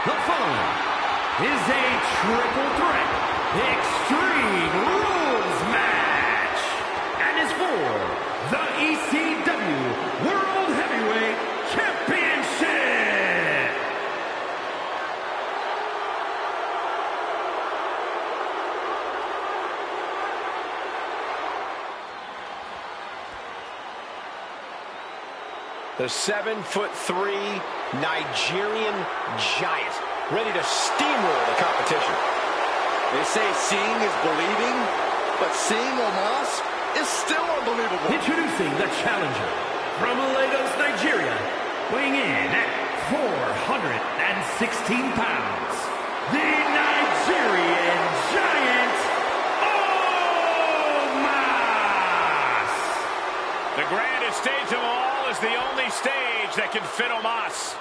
The following is a triple threat Extreme Rules match and is for the ECW World Heavyweight Championship. The 7'3" Nigerian giant, ready to steamroll the competition. They say seeing is believing, but seeing Omos is still unbelievable. Introducing the challenger from Lagos, Nigeria, weighing in at 416 pounds, the Nigerian giant, Omos! The grandest stage of all is the only stage that can fit Omos.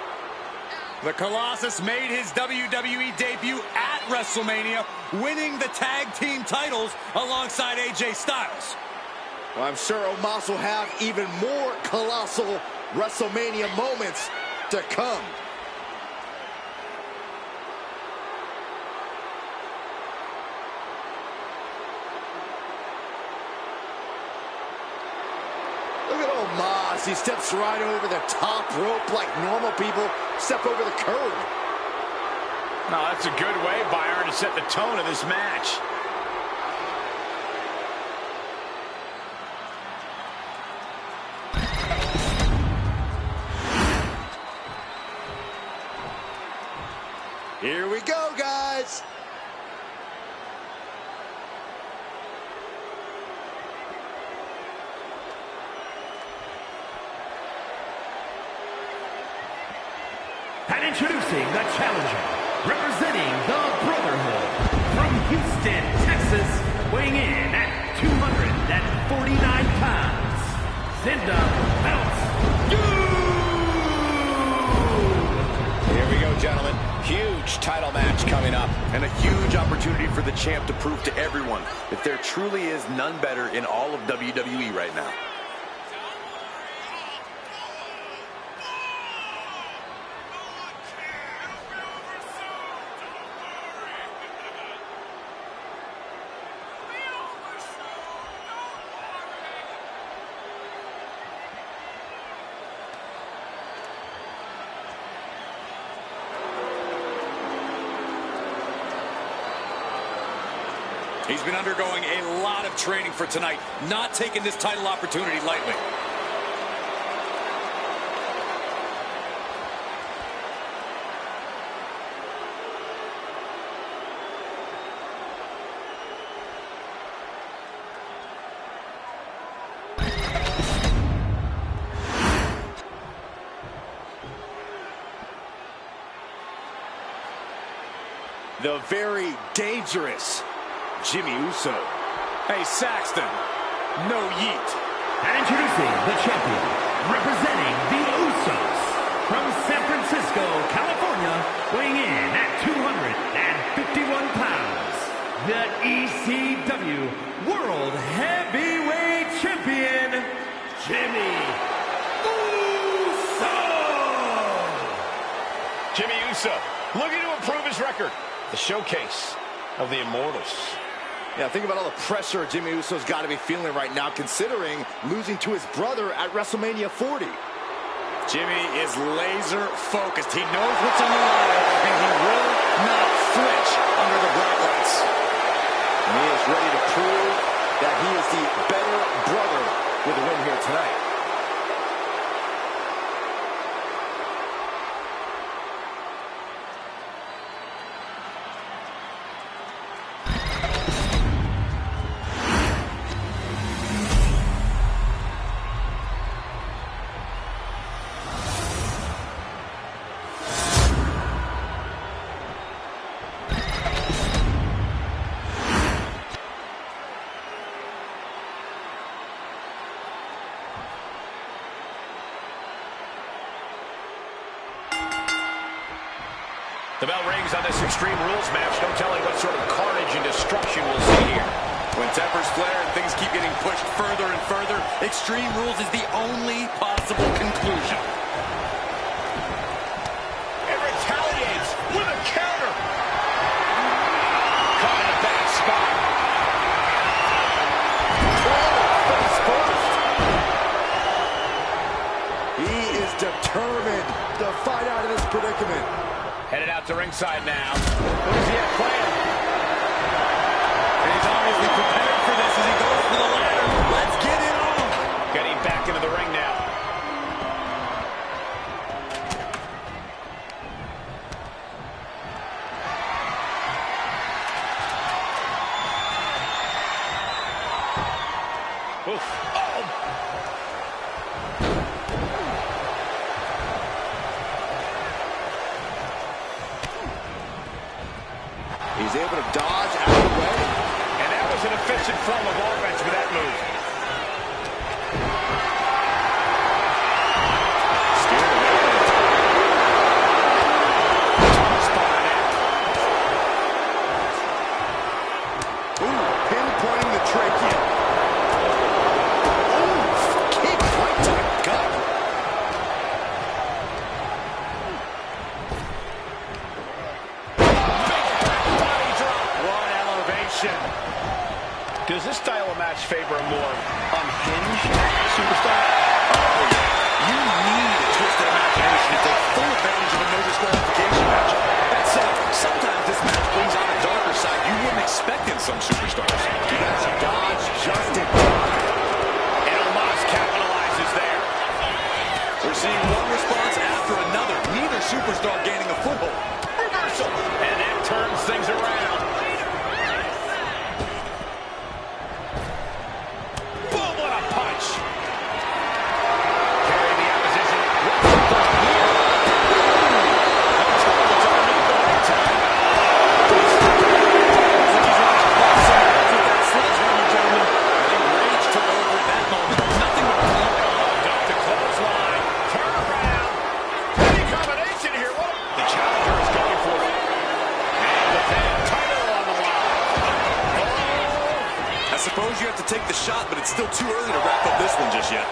The Colossus made his WWE debut at WrestleMania, winning the tag team titles alongside AJ Styles. Well, I'm sure Omos will have even more colossal WrestleMania moments to come. Look at Omos. He steps right over the top rope like normal people step over the curb. No, that's a good way, Byron, to set the tone of this match. Here we go, guys. And introducing the challenger, representing the Brotherhood, from Houston, Texas, weighing in at 249 pounds, Zinda Bounce Dude! Here we go, gentlemen. Huge title match coming up. And a huge opportunity for the champ to prove to everyone that there truly is none better in all of WWE right now. He's been undergoing a lot of training for tonight, not taking this title opportunity lightly. The very dangerous Jimmy Uso. Hey, Saxton, no yeet. And introducing the champion, representing the Usos, from San Francisco, California, weighing in at 251 pounds, the ECW World Heavyweight Champion, Jimmy Uso! Jimmy Uso looking to improve his record. The showcase of the Immortals. Yeah, think about all the pressure Jimmy Uso's got to be feeling right now, considering losing to his brother at WrestleMania 40. Jimmy is laser focused. He knows what's on the line, and he will not flinch under the bright lights. And he is ready to prove that he is the better brother with a win here tonight. The bell rings on this Extreme Rules match. No telling what sort of carnage and destruction we'll see here. When tempers flare and things keep getting pushed further and further, Extreme Rules is the only possible conclusion. And retaliates with a ringside now. What does he have planned? And he's obviously prepared for this as he goes for the ladder. Let's get it on. Getting back into the ring now. Oof. Oh! He's able to dodge out of the way. And that was an efficient form of offense with that move. Ooh, pinpointing the trachea. Ooh, kick right to the gut. What elevation. Does this style of match favor a more unhinged superstar? Oh, yeah. You need a twisted imagination to take full advantage of a no disqualification match. That said, sometimes this match brings out a darker side you wouldn't expect in some superstars. He got a dodge just in time. And Omos capitalizes there. We're seeing one response after another. Neither superstar gaining a foothold. Reversal. And that turns things around. Boom, what a punch. Carrying the opposition. You have to take the shot, but it's still too early to wrap up this one just yet.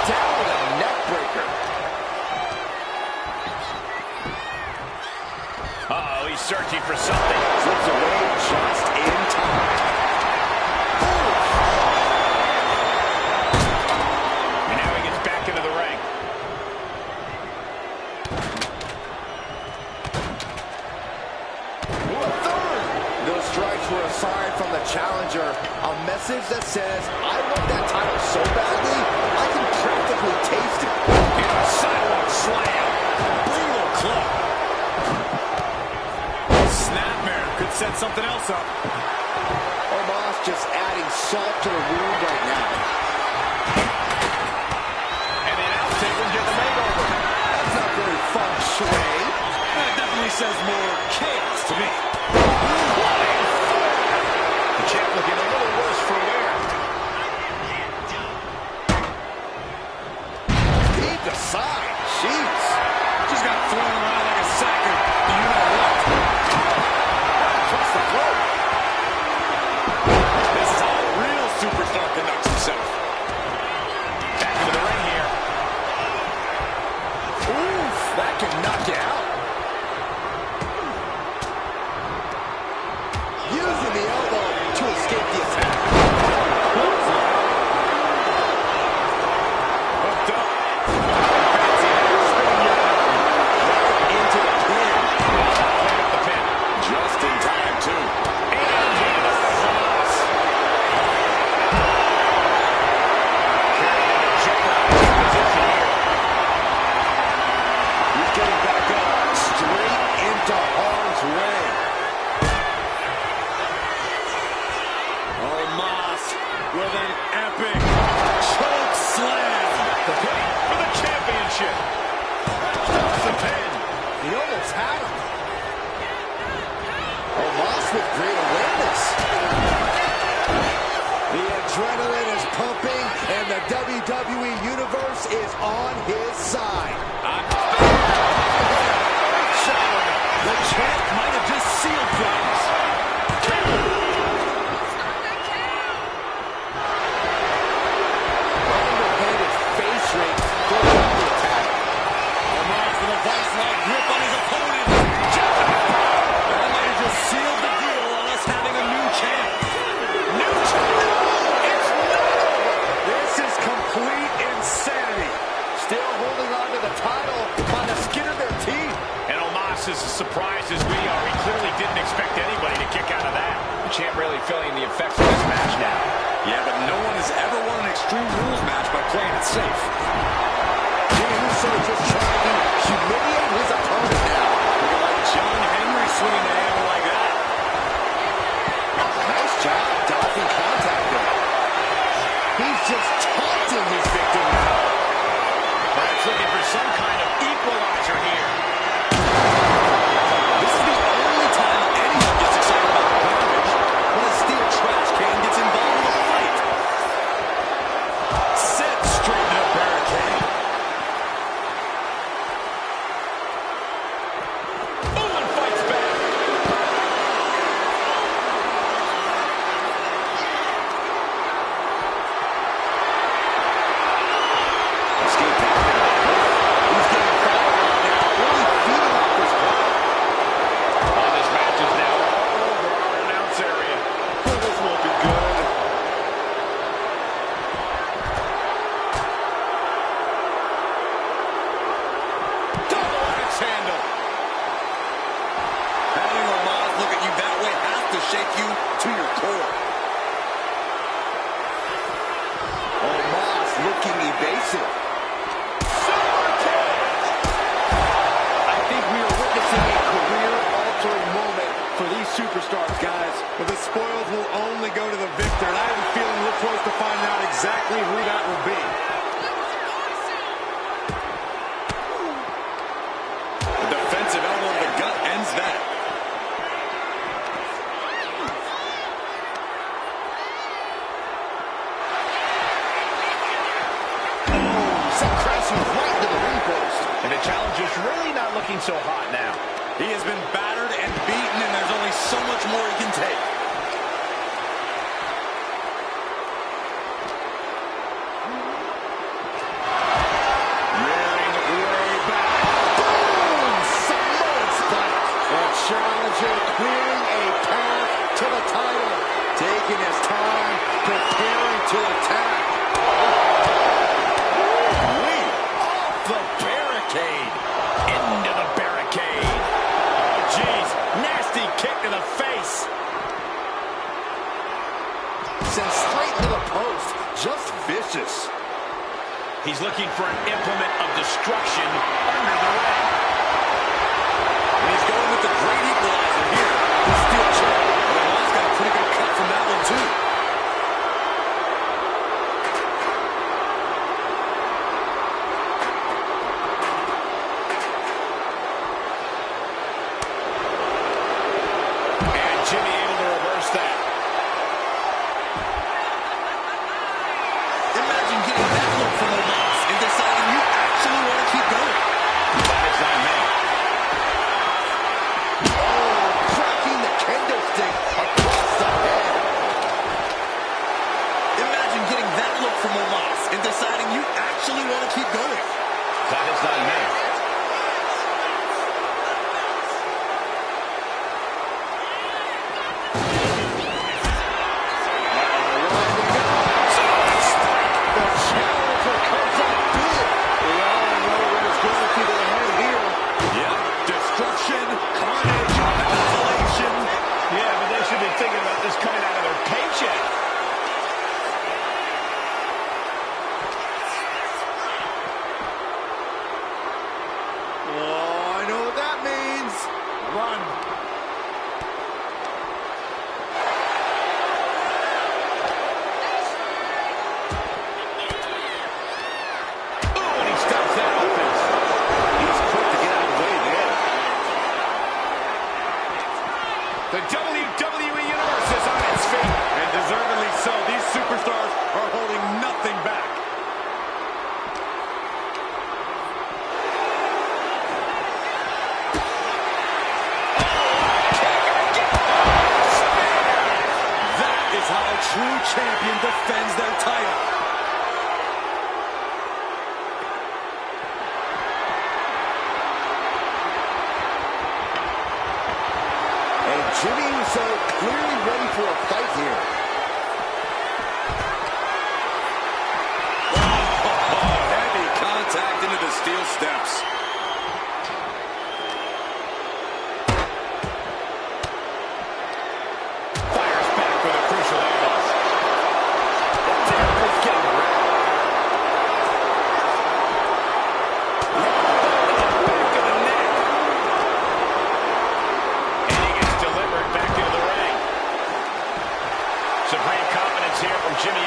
Down with a neck breaker. Uh-oh, he's searching for something. Slips away just in time. And now he gets back into the ring. Ooh, a third. Those strikes were a sign from the challenger. A message that says, I want that title so badly, I can practically taste it. And a sidewalk slam. Brutal club. Snapmare could set something else up. Omos just adding salt to the wound right now. And the announce table get the makeover. That's not very feng shui. That definitely says more chaos to me. The champ looking a little worse for wear. Deep aside. Jeez. Just got thrown around like a sack of you-know-what. Across the throat. This is how a real superstar conducts himself. Back into the ring here. Oof, that can knock you out. Using the elbow to escape the attack. Hooked up. Right into the pin. Playing up the pin. Just in time, too. And he does Omos. Carrying the jeopardized position here. He's getting back up straight into harm's way. Omos with an epic choke slam. The pin for the championship. Stops the pin. He almost had him. Omos with great awareness. The adrenaline is pumping, and the WWE Universe is on his side. The champ might have just sealed things. Underhanded face rake going on the attack. Omos with a vice-like grip on his opponent. That might have just sealed the deal on us having a new champ. New champ. It's not over. This is complete insanity. Still holding on to the title. Champ really feeling the effects of this match now. Yeah, but no one has ever won an Extreme Rules match by playing it safe. Jimmy Uso just trying to humiliate his opponent now. Looking like John Henry swinging the hammer like that. Nice job dodging contact there. He's just taunting his victim now. Perhaps looking for some kind of equalizer here. This is the only time anyone gets excited about garbage when a steel trash can gets involved in a fight. Set straight to the barricade. Oh, and fights back. Escape happening. He's getting fired up now. Really feeding off this crowd. Oh, this match is now all over our announce area. Oh, this won't be good. Double axe handle. Having Omos look at you that way has to shake you to your core. Omos looking evasive. I think we are witnessing a career-altering moment for these superstars, guys. But the spoils will only go to the victor, and I have a feeling we're close to finding out exactly who that will be. The defensive elbow to the gut ends that. Some crashing right into the ring post. And the challenger's really not looking so hot now. He has been battered and beaten, and there's only so much more he can take. Rearing way back. Boom! Samoan spike. The challenger clearing a path to the title. Taking his time, preparing to attack. Off the barricade. Into the barricade. Oh, jeez. Nasty kick to the face. Sent straight into the post. Just vicious. He's looking for an implement of destruction under the ring. And he's going with the great equalizer here. The steel chair. Well, Omos got a pretty good cut from that one, too. And Jimmy able to reverse that. Imagine getting that look from Omos and deciding you actually want to keep going. That is not me. Oh, cracking the kendo stick across the head. Imagine getting that look from Omos and deciding you actually want to keep going. That is not me. The challenger comes up big. We all know what is going through their head here. Yep. Destruction, carnage, annihilation. Yeah, but they should be thinking about this coming out of their paycheck. Oh, I know what that means. Run. Ooh, and he stops that offense. He's quick to get out of the way there. The WWE Universe is on its feet. And deservedly so. These superstars are holding nothing back. That is how a true champion defends their title. And Jimmy Uso clearly ready for a fight here. Heavy contact into the steel steps. Fires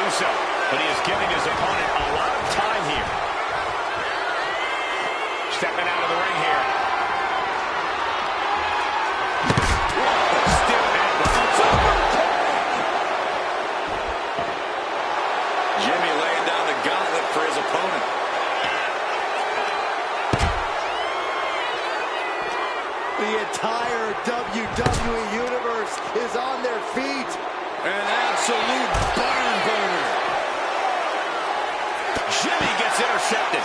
Uso, but he is giving his opponent a lot of time here. Stepping out of the ring here. Stiff Jimmy laying down the gauntlet for his opponent. The entire WWE Universe is on their feet. An absolute barn burner. Jimmy gets intercepted.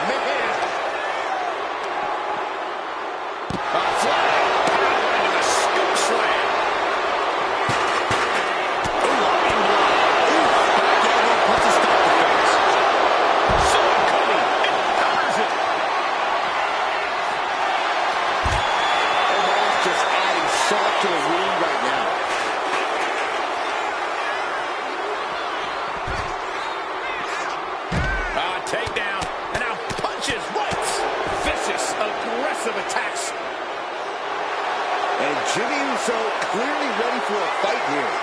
Man. A flag. Power into the scoop slam. Loving blow. Backgammon puts a stop to things. Saw it coming and counters it. Almost just adding salt to the wound right now. Takedown, and now punches, rights. Vicious, aggressive attacks. And Jimmy Uso clearly ready for a fight here.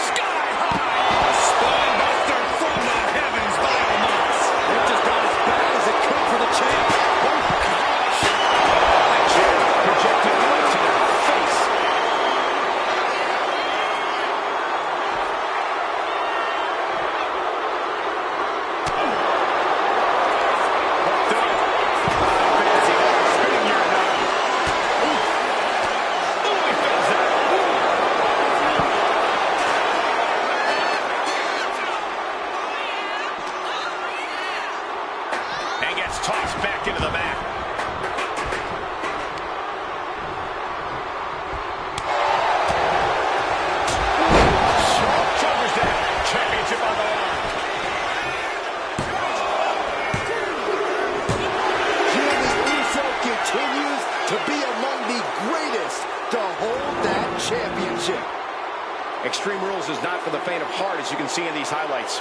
Sky high. A spine buster from the heavens by Omos. It just got as bad as it could for the champ. Oh, gosh. That chair projected right to the face. Tossed back into the mat. Shoulders down. Championship on the line. Jimmy Uso continues to be among the greatest to hold that championship. Extreme Rules is not for the faint of heart, as you can see in these highlights.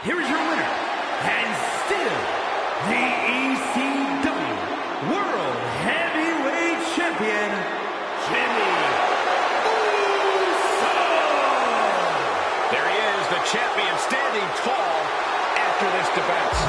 Here is your winner, and still the ECW World Heavyweight Champion, Jimmy Uso! There he is, the champion, standing tall after this defense.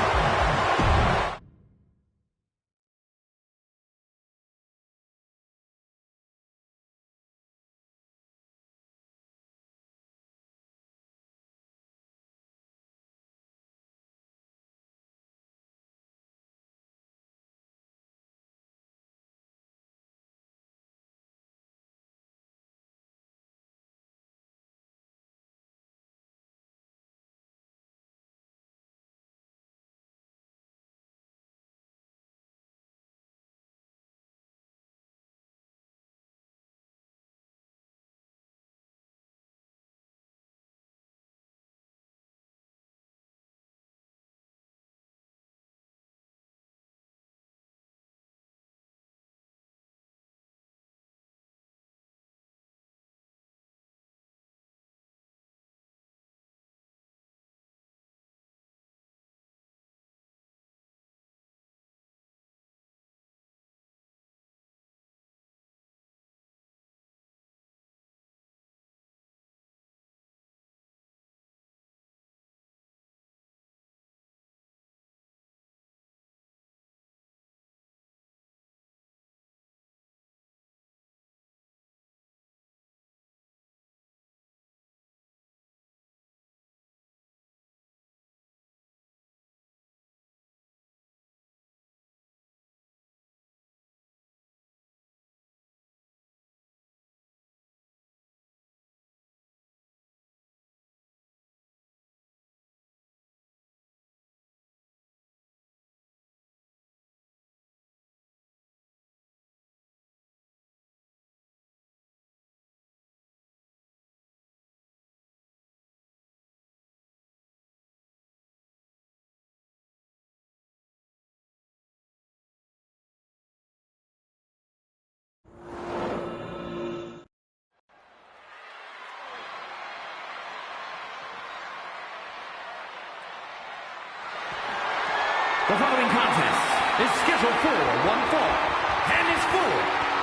The following contest is scheduled for one fall and is for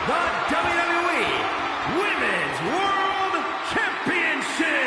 the WWE Women's World Championship.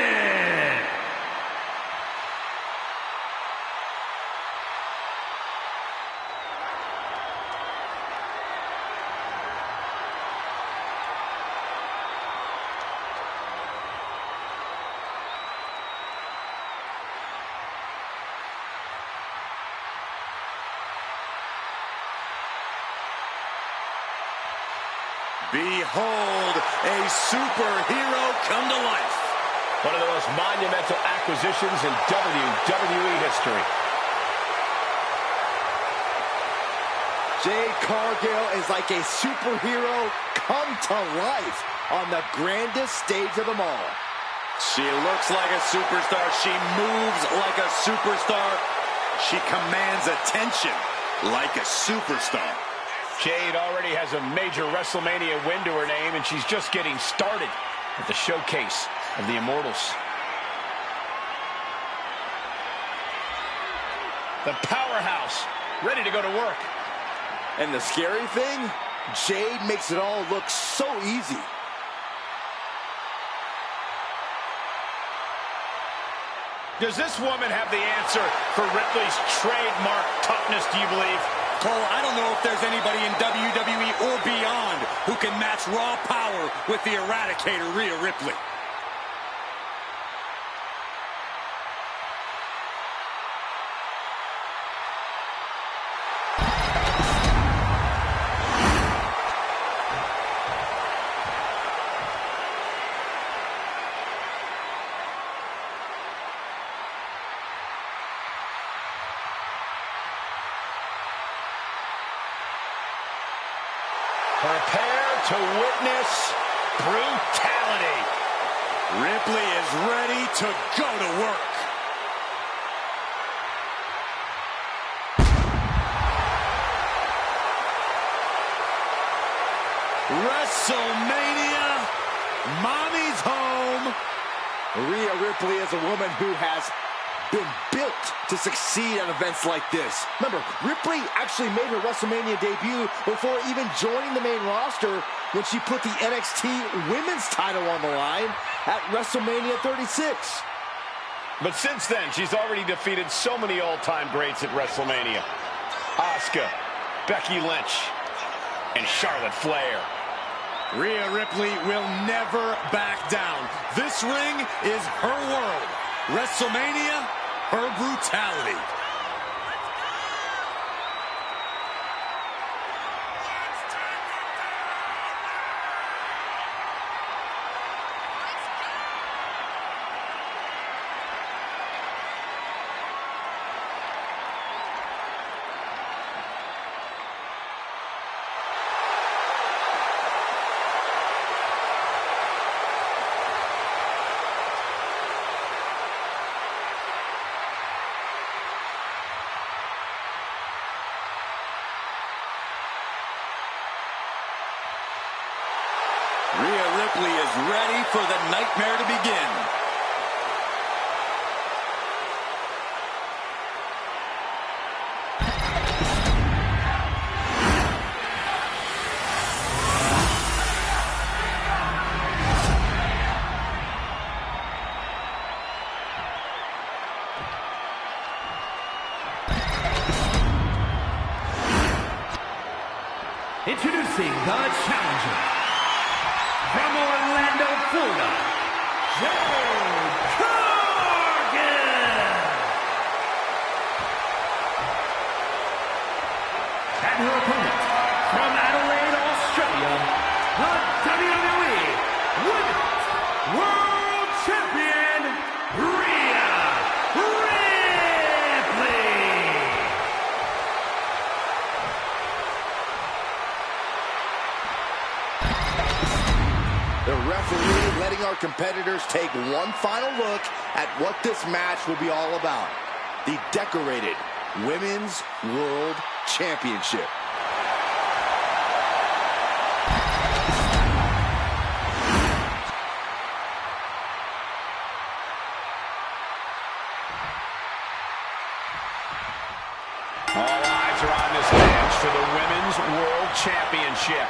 Behold, a superhero come to life. One of the most monumental acquisitions in WWE history. Jade Cargill is like a superhero come to life on the grandest stage of them all. She looks like a superstar. She moves like a superstar. She commands attention like a superstar. Jade already has a major WrestleMania win to her name, and she's just getting started at the showcase of the Immortals. The powerhouse, ready to go to work. And the scary thing, Jade makes it all look so easy. Does this woman have the answer for Ripley's trademark toughness, do you believe? Cole, I don't know if there's anybody in WWE or beyond who can match raw power with the Eradicator, Rhea Ripley. Prepare to witness brutality. Ripley is ready to go to work. WrestleMania, mommy's home. Rhea Ripley is a woman who has been built to succeed at events like this. Remember, Ripley actually made her WrestleMania debut before even joining the main roster when she put the NXT Women's title on the line at WrestleMania 36. But since then, she's already defeated so many all-time greats at WrestleMania. Asuka, Becky Lynch, and Charlotte Flair. Rhea Ripley will never back down. This ring is her world. WrestleMania, her brutality. Rhea Ripley is ready for the nightmare to begin. Introducing the challenger from Orlando, Florida, Jade Cargill. And her opponent from Adelaide, Australia, the WWE Women's World Champion, Rhea Ripley. The referee letting our competitors take one final look at what this match will be all about. The decorated Women's World Championship. All Championship.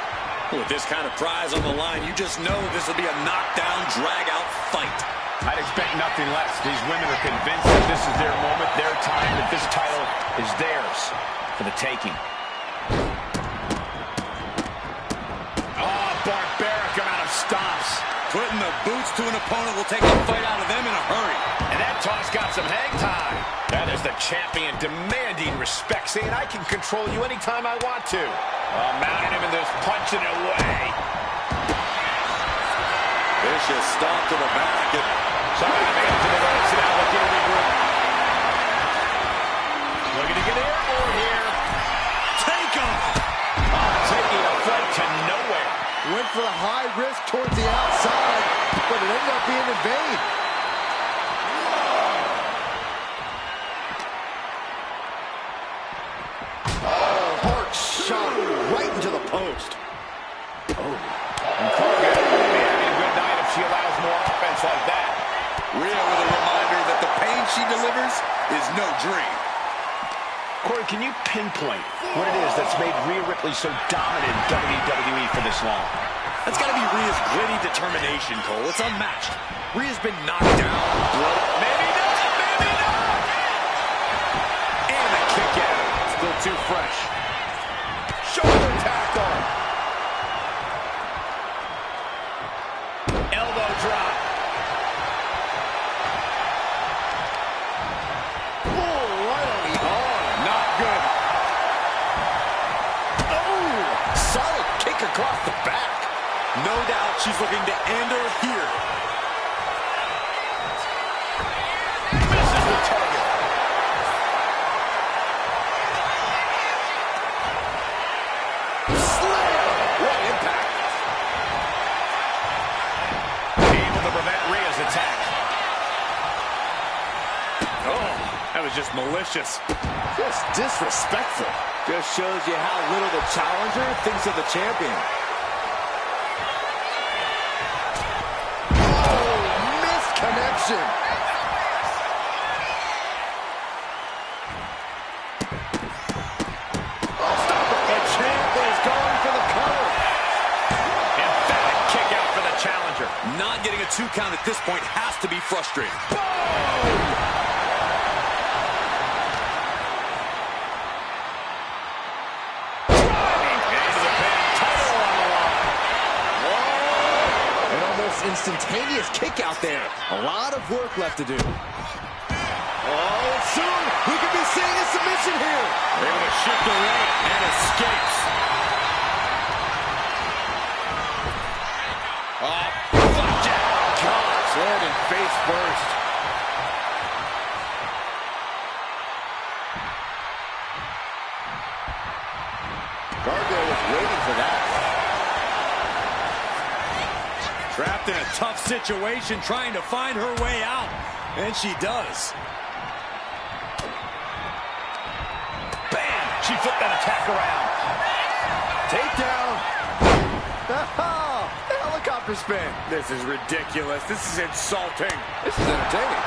With this kind of prize on the line, you just know this will be a knockdown, drag-out fight. I'd expect nothing less. These women are convinced that this is their moment, their time, that this title is theirs for the taking. Oh, barbaric amount of stomps. Putting the boots to an opponent will take the fight out of them in a hurry. And that toss got some hang time. That is the champion demanding respect, saying I can control you anytime I want to. Mounting him in this, punching it away. Vicious stomp to the back. Sorry, man, to the right. Sit down, looking to regroup. Looking to get airborne here. Take him! Taking a flight to nowhere. Went for the high risk towards the outside, but it ended up being in vain. Oh, hard shot right into the post. Oh. And Corgan will be having a good night if she allows more offense like that. Rhea with a reminder that the pain she delivers is no dream. Corey, can you pinpoint what it is that's made Rhea Ripley so dominant in WWE for this long? That's got to be Rhea's gritty determination, Cole. It's unmatched. Rhea's been knocked down, blood. Maybe not, maybe not! And a kick out. Still too fresh. Shoulder tackle. Elbow drop. Oh, right on the arm. Not good. Oh, solid kick across the back. No doubt she's looking to end her here. Misses the target. Slam. What impact. Able to prevent Rhea's attack. Oh, that was just malicious. Just disrespectful. Just shows you how little the challenger thinks of the champion. Oh, missed connection. Oh, stop it. The champ is going for the cover. Emphatic kick out for the challenger. Not getting a 2 count at this point has to be frustrating. Boom! Instantaneous kick out there. A lot of work left to do. Oh, soon we could be seeing a submission here. Able to shift away and escapes. Flapjack. Gosh, head and face first. Gargano was waiting for that. Trapped in a tough situation, trying to find her way out. And she does. Bam! She flipped that attack around. Takedown. Oh, helicopter spin. This is ridiculous. This is insulting. This is entertaining.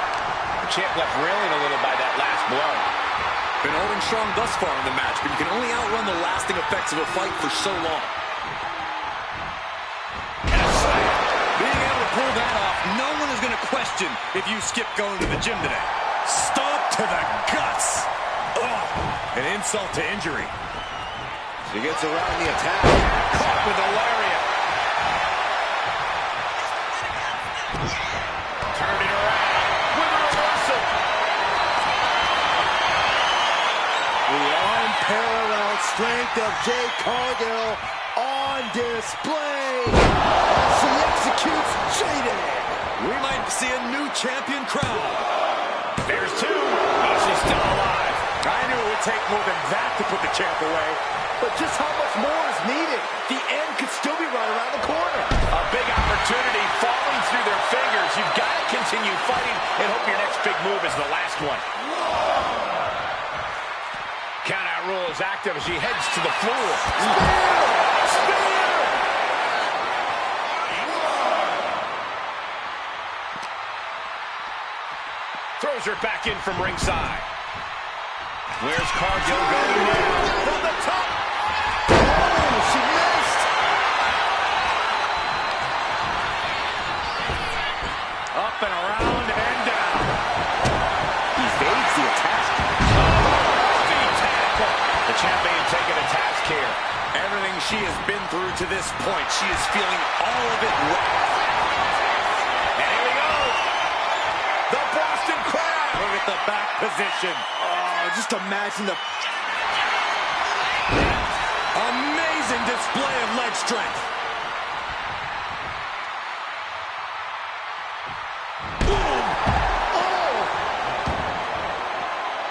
The champ left railing a little by that last blow. Been holding strong thus far in the match, but you can only outrun the lasting effects of a fight for so long. Pull that off. No one is going to question if you skip going to the gym today. Stomp to the guts. Ugh. An insult to injury. She gets around the attack. Caught with a lariat. Turning around with a reversal. The unparalleled strength of Jade Cargill on display. She executes Jade. We might see a new champion crown. There's 2. Oh, she's still alive. I knew it would take more than that to put the champ away. But just how much more is needed? The end could still be right around the corner. A big opportunity falling through their fingers. You've got to continue fighting and hope your next big move is the last one. Countout rule is active as she heads to the floor. Spear! Throws her back in from ringside. Where's Cargill going now? From the top. Oh, she up and around and down. Evades the attack. The champion taking a task here. Everything she has been through to this point, she is feeling all of it right. And here we go. The Boston Crab. Look at the back position. Oh, just imagine the... Amazing display of leg strength. Boom! Oh!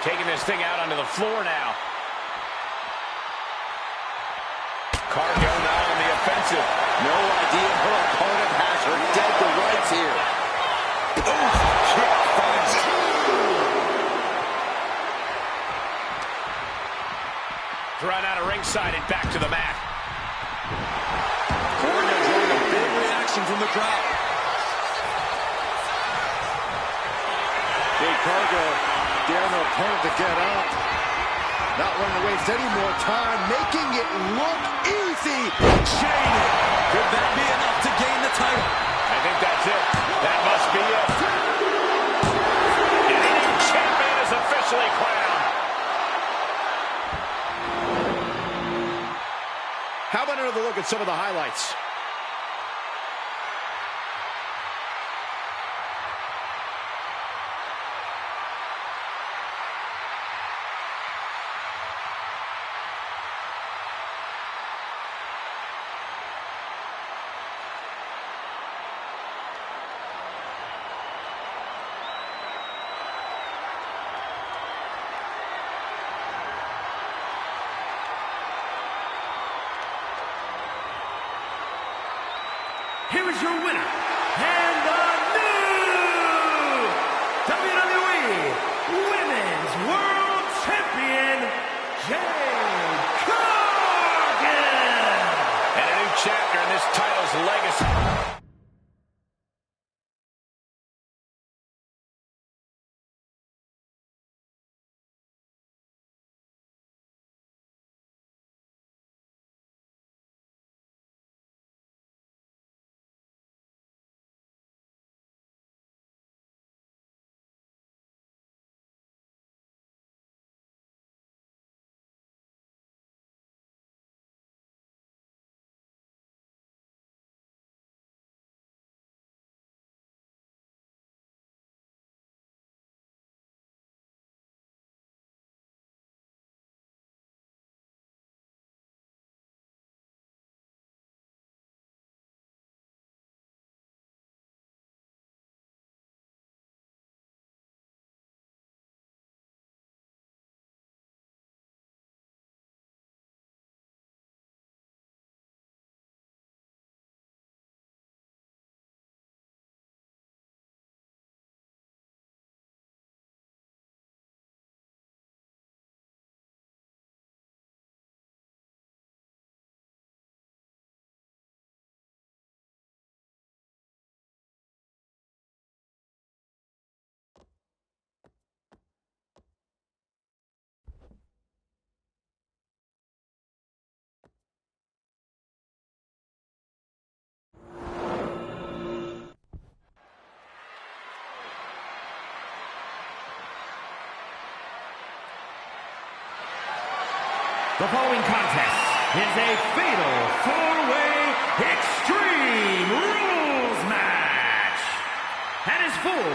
Taking this thing out onto the floor now. Cargo now on the offensive. No idea her opponent has her dead to rights here. Oh, kick finds it. Thrown out of ringside and back to the mat. Corner drawing a big reaction from the crowd. Big Cargo daring her opponent to get up. Not wanting to waste any more time, making it look easy. Shaded. Could that be enough to gain the title? I think that's it. That must be it. And the new champion is officially crowned. How about another look at some of the highlights? Here is your winner, and the new WWE Women's World Champion, Jade Cargill. And a new chapter in this title's legacy. The following contest is a fatal four-way Extreme Rules match and is for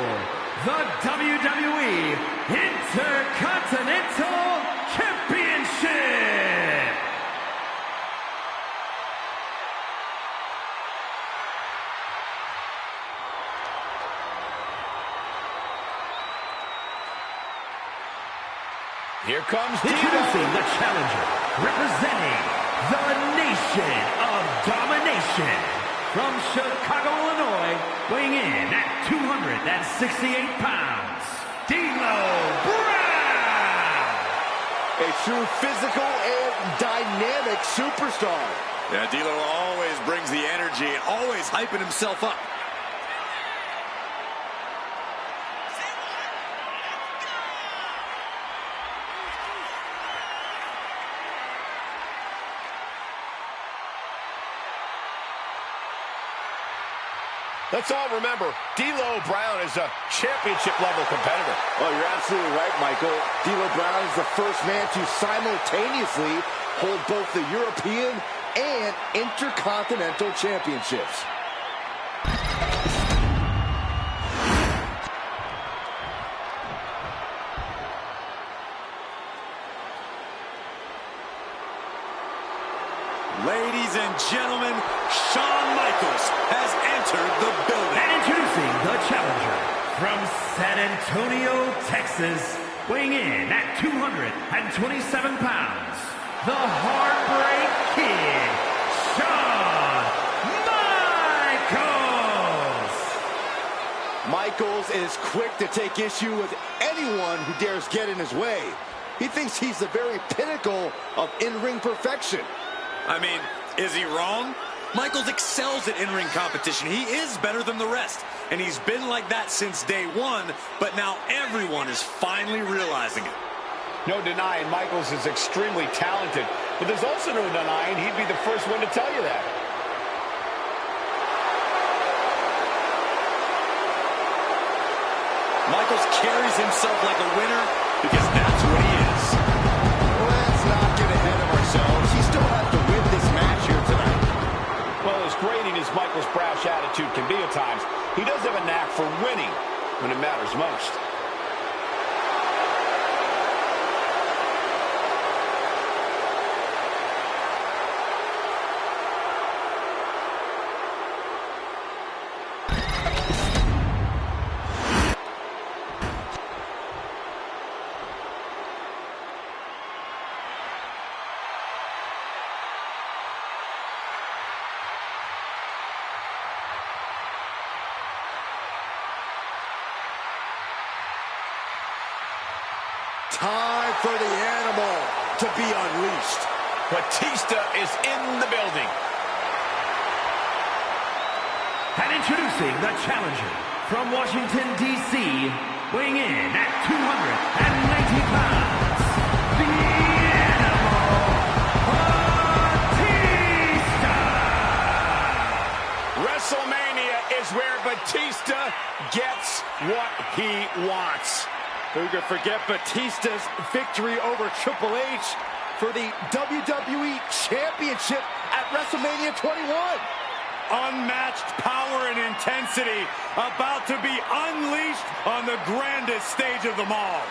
the WWE Intercontinental Championship. Here comes Introducing the challenger, representing the Nation of Domination, from Chicago, Illinois, weighing in at 268 pounds, D'Lo Brown! A true physical and dynamic superstar. Yeah, D'Lo always brings the energy and always hyping himself up. Let's all remember, D'Lo Brown is a championship-level competitor. Oh, you're absolutely right, Michael. D'Lo Brown is the first man to simultaneously hold both the European and Intercontinental Championships. Ladies and gentlemen, Shawn Michaels has entered the building. And introducing the challenger from San Antonio, Texas, weighing in at 227 pounds, the Heartbreak Kid, Shawn Michaels. Michaels is quick to take issue with anyone who dares get in his way. He thinks he's the very pinnacle of in-ring perfection. I mean, is he wrong? Michaels excels at in-ring competition. He is better than the rest, and he's been like that since day one, but now everyone is finally realizing it. No denying Michaels is extremely talented, but there's also no denying he'd be the first one to tell you that. Michaels carries himself like a winner because that's what he is. Let's not get ahead of ourselves. He still has to win this match here tonight. Well, as grating as Michaels' brash attitude can be at times, he does have a knack for winning when it matters most. Time for the animal to be unleashed. Batista is in the building. And introducing the challenger from Washington, D.C., weighing in at 290 pounds, the Animal, Batista! WrestleMania is where Batista gets what he wants. Who could forget Batista's victory over Triple H for the WWE Championship at WrestleMania 21? Unmatched power and intensity about to be unleashed on the grandest stage of them all.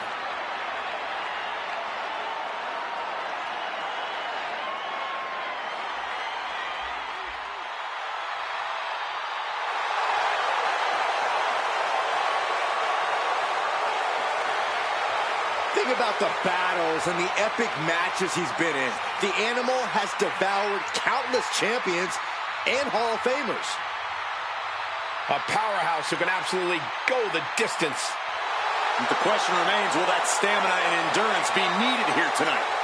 Think about the battles and the epic matches he's been in. The Animal has devoured countless champions and Hall of Famers. A powerhouse who can absolutely go the distance. The question remains, will that stamina and endurance be needed here tonight?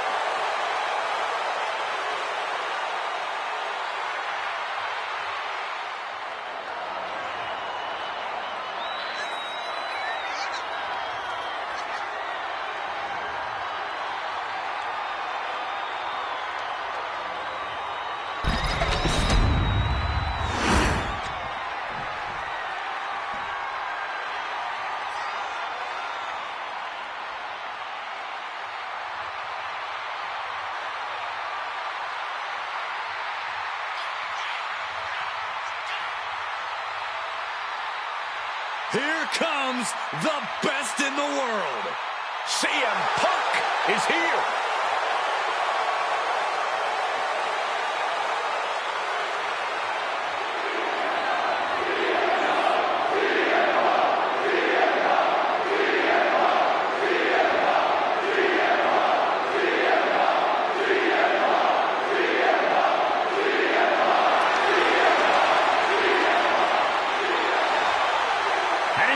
Here comes the best in the world. CM Punk is here.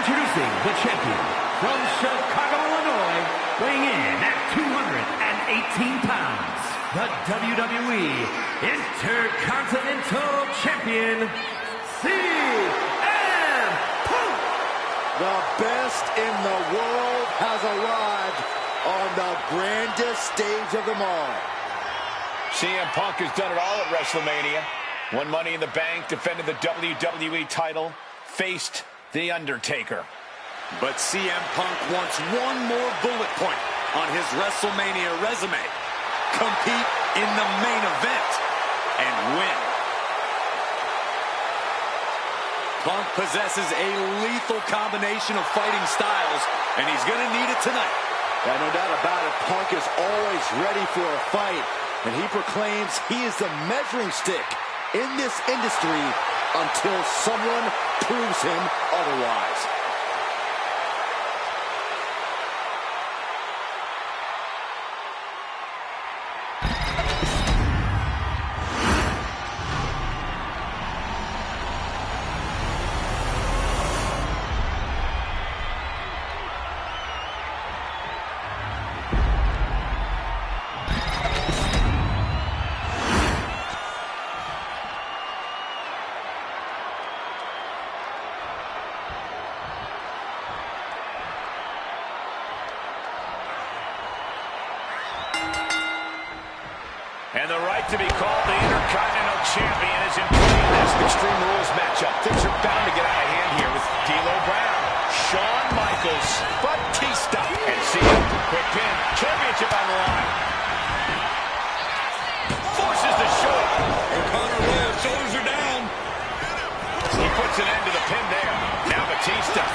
Introducing the champion from Chicago, Illinois, weighing in at 218 pounds, the WWE Intercontinental Champion, CM Punk. The best in the world has arrived on the grandest stage of them all. CM Punk has done it all at WrestleMania. Won Money in the Bank, defended the WWE title, faced The Undertaker. But CM Punk wants one more bullet point on his WrestleMania resume. Compete in the main event and win. Punk possesses a lethal combination of fighting styles, and he's going to need it tonight. Yeah, no doubt about it. Punk is always ready for a fight, and he proclaims he is the measuring stick in this industry until someone proves him otherwise. And the right to be called the Intercontinental Champion is in play in this Extreme Rules matchup. Things are bound to get out of hand here with D'Lo Brown, Shawn Michaels, Batista, and Cena. Quick pin, championship on the line. Forces the shove. O'Connor rolls, shoulders are down. He puts an end to the pin there. Now Batista.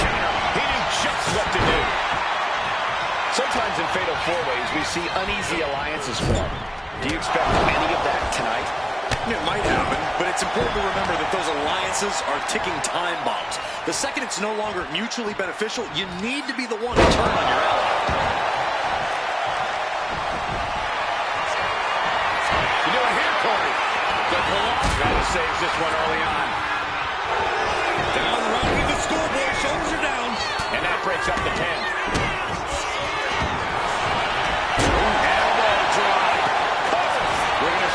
Counter. He knew just what to do. Sometimes in Fatal 4-Ways, we see uneasy alliances form. Do you expect any of that tonight? It might happen, but it's important to remember that those alliances are ticking time bombs. The second it's no longer mutually beneficial, you need to be the one to turn on your ally. You know what here, Corey? The Colossus saves this one early on. Down the round with the scoreboard, shoulders are down. And that breaks up the pin.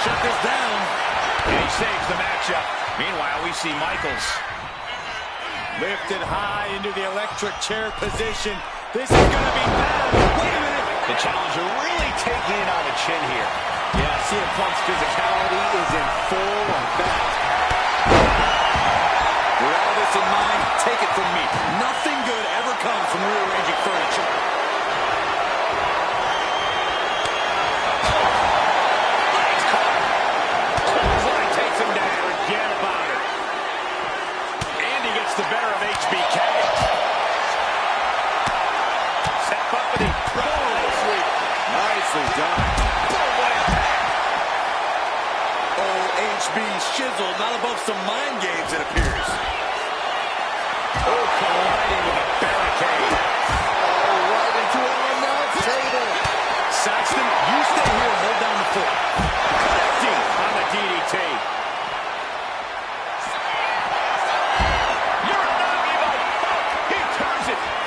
Shut this down. And he saves the matchup. Meanwhile, we see Michaels Lifted high into the electric chair position. This is going to be bad. Wait a minute. The challenger really taking it on the chin here. Yeah, CM Punk's physicality is in full effect. With all this in mind, take it from me. Nothing good ever comes from rearranging furniture. The better of HBK. Step up and he sweep. Nicely done. Boom, what impact. Oh, HB Shizzle, not above some mind games, it appears. Oh, colliding with a barricade. Oh, right into an announce table. Saxton, you stay here and hold down the fort. Connecting on the DDT.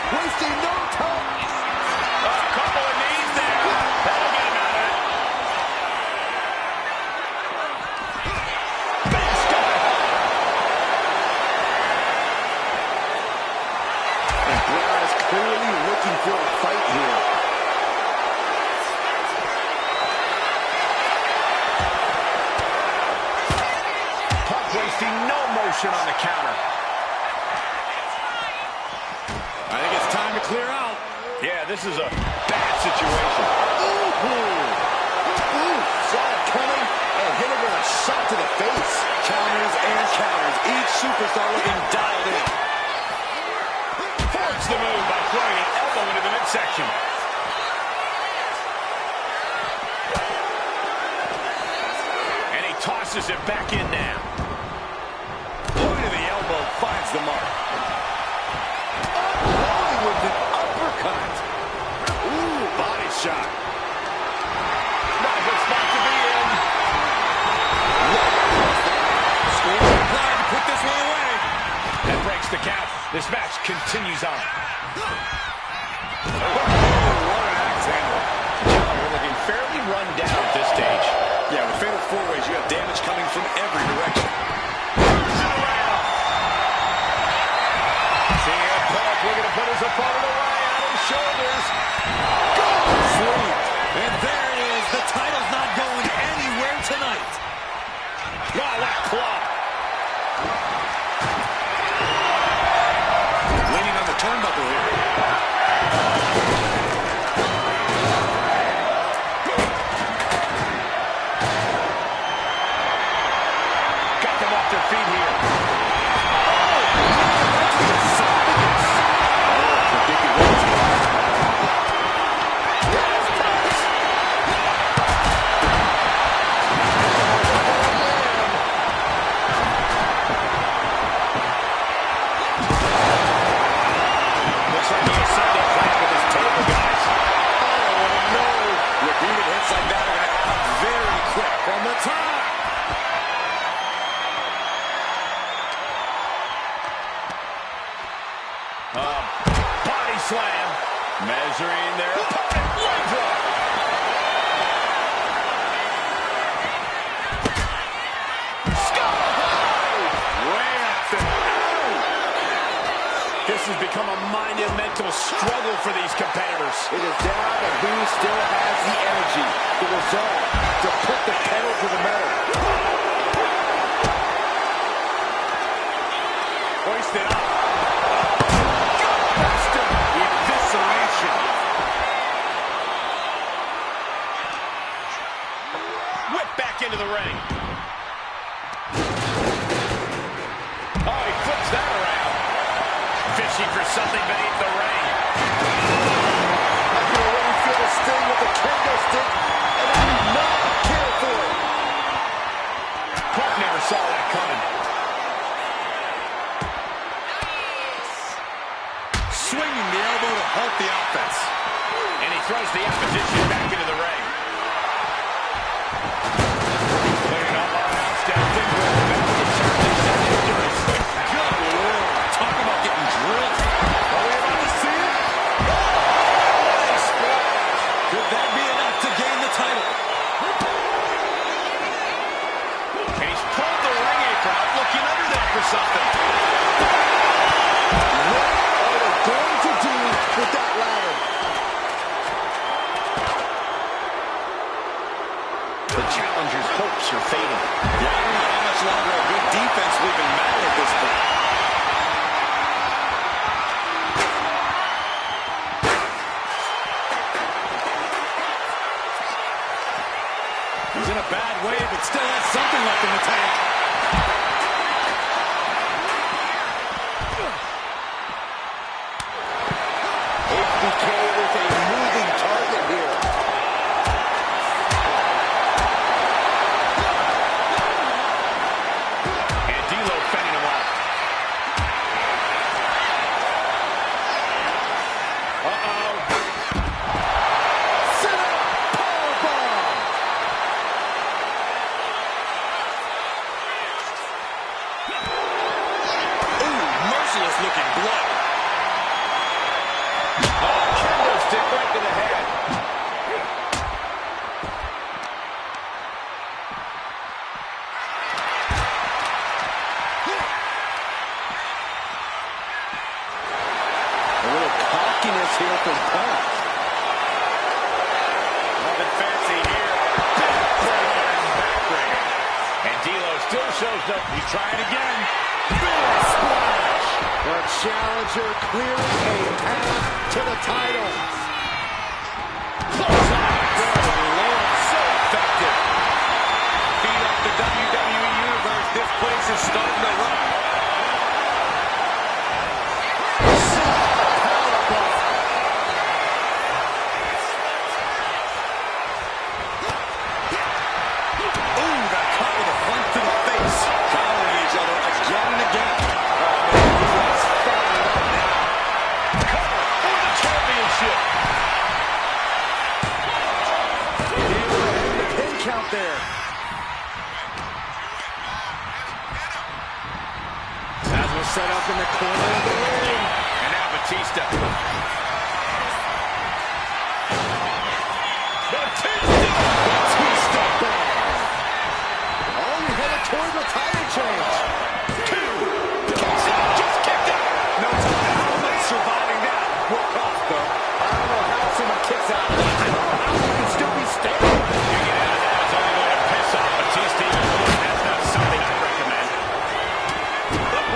Wasting no time. A couple of knees there. That'll get him out of it. And Brown is clearly looking for a fight here. Punk wasting no motion on the counter. I think it's time to clear out. Yeah, this is a bad situation. Saw it coming and hit him with a shot to the face. Counters and counters. Each superstar looking dialed in. Forwards the move by throwing an elbow into the midsection. And he tosses it back in now. Going to the elbow, finds the mark. With an uppercut. Ooh, body shot. Not a good spot to be in. Scores applied to put this one away. That breaks the count. This match continues on. What an axe handle. We're looking fairly run down at this stage. Yeah, with Fatal 4-Ways, you have damage coming from every direction. CM Punk looking to put his opponent away on his shoulders. Sweet. And there it is. The title's not going anywhere tonight. Wow, what a club. Body slam. Measuring their opponent. Leg drop. This has become a monumental struggle for these competitors. It is down to who still has the energy, the resolve to put the pedal to the metal. Hoisted up. Gutbuster. Evisceration. Whip back into the ring. Oh, he flips that around. Fishing for something beneath the ring. I can already feel the sting with the kendo stick, and I do not care for it. Clark never saw that coming. Swinging the elbow to halt the offense. And he throws the opposition back into the ring. Clearing up our outs down. Things were about to turn this into a spectacular. Good Lord. Talk about getting drilled. Are we about to see it? Could that be enough to gain the title? And he's pulled the ring apron out, looking under that for something. What are they going to do with that ladder? The challenger's hopes are fading. Yeah, I don't know how much longer a good defense will even matter at this point. He's in a bad way, but still has something left in the tank. HBK is a moving target here. And D'Lo fending him off. Uh-oh. Sit up, powerbomb. Ooh, merciless looking blood. Kendo stick right to the head. A little cockiness here from Punk. Nothing fancy here. Backbreaker. And D'Lo still shows up. He's trying again. Big splash. The challenger clearing a path to the title. Good Lord, so effective. Feed off the WWE Universe. This place is starting to rock. Ooh, got caught with a punch to the face. Countering each other again and again. He's fired up now. Cover for the championship. The pin count there. As was set up in the corner of the ring. And now Batista. Batista bang. Oh, we headed toward the title change. Just kicked out. No telling how much surviving that will cost, though. I don't know how someone kicks out of that. I don't know how you can still be standing. You get out of that, it's only going to piss off Batista. That's not something I recommend. Oh,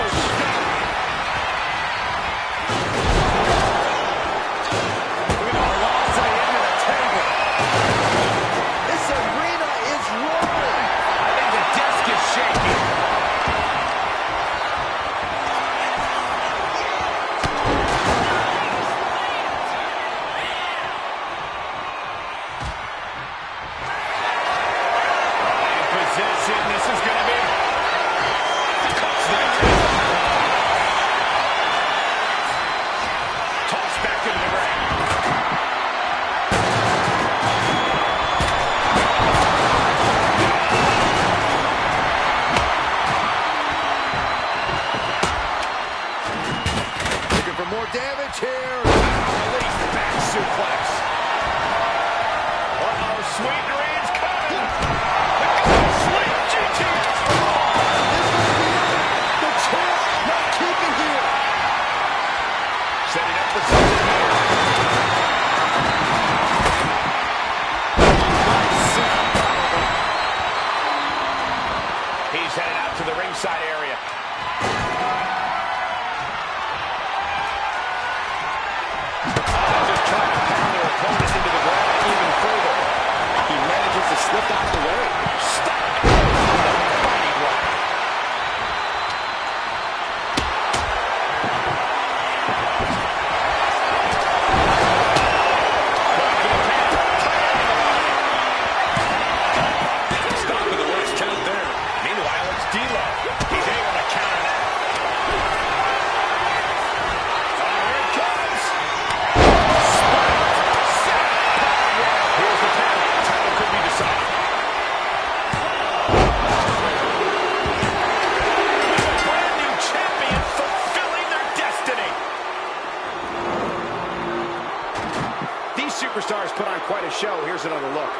more damage here. Release back suplex. Uh-oh, sweet dreams coming. Sweet GTS. This may be it. The champ not keeping here. Setting up for something here. He's headed out to the ringside area. Just trying to pound their opponent into the ground even further. He manages to slip out of the way. Stop. Fighting block. Stopping the last count there. Meanwhile, it's D'Lo. He's able to counter that. Here it comes. Here's the tap. Title could be decided. A brand new champion fulfilling their destiny. These superstars put on quite a show. Here's another look.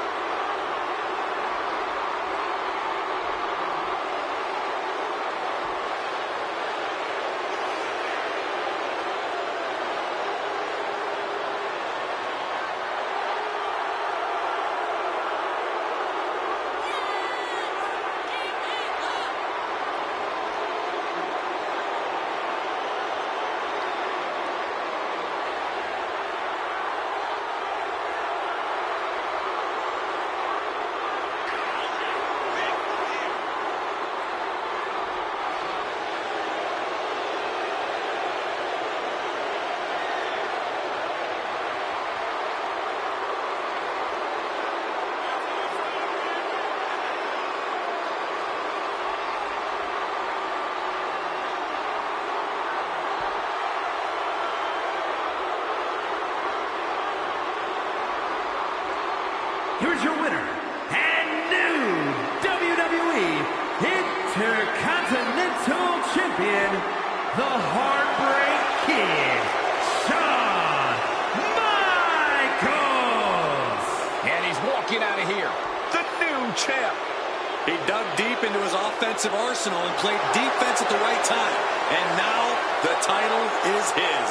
Here's your winner, and new WWE Intercontinental Champion, the Heartbreak Kid, Shawn Michaels. And he's walking out of here. The new champ. He dug deep into his offensive arsenal and played defense at the right time. And now the title is his.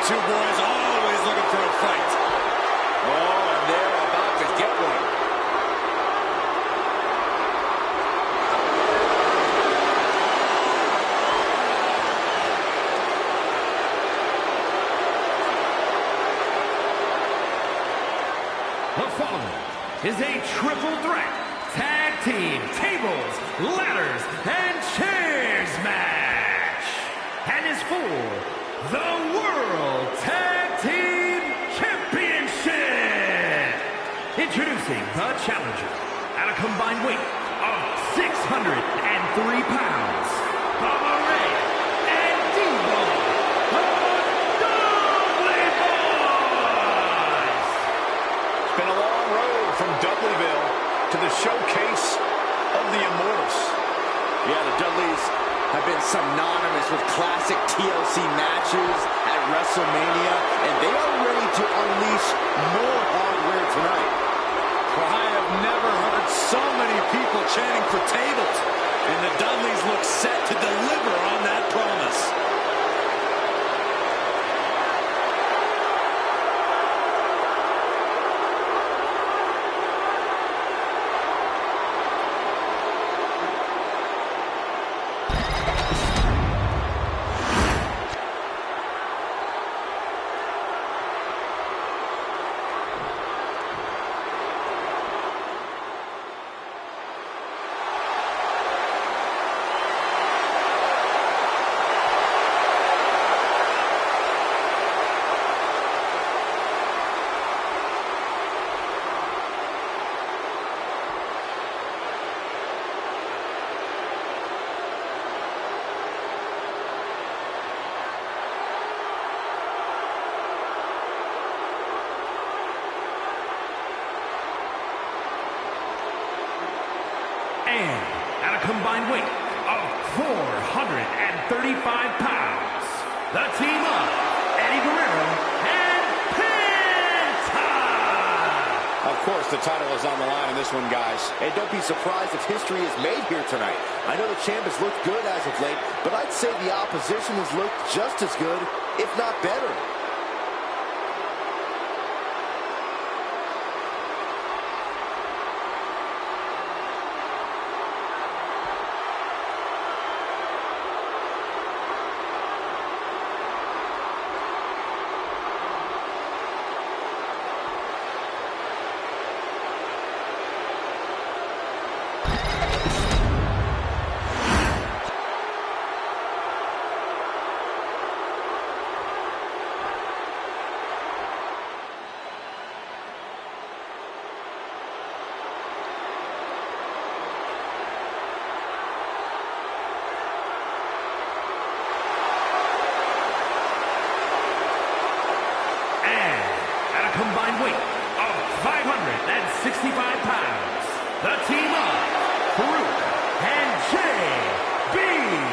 two boys always looking for a fight. Oh, and they're about to get one. The following is a triple threat tag team tables, ladders, and chairs match. And is for the World Tag Team Championship. Introducing the challenger at a combined weight of 603 pounds. Bobby and Devo, the Dudley Boys. It's been a long road from Dudleyville to the showcase of the Immortals. Yeah, the Dudleys have been synonymous with classic TLC matches at WrestleMania, and they are ready to unleash more hardware tonight. Well, I have never heard so many people chanting for tables, and the Dudleys look set to deliver on that promise. And at a combined weight of 435 pounds, the team of Eddie Guerrero and Penta. Of course, the title is on the line in this one, guys. And don't be surprised if history is made here tonight. I know the champ has looked good as of late, but I'd say the opposition has looked just as good, if not better. Combined weight of 565 pounds. The team of Farouk and JBL.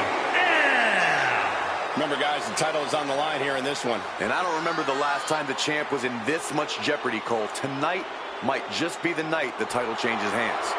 Remember, guys, the title is on the line here in this one. And I don't remember the last time the champ was in this much jeopardy, Cole. Tonight might just be the night the title changes hands.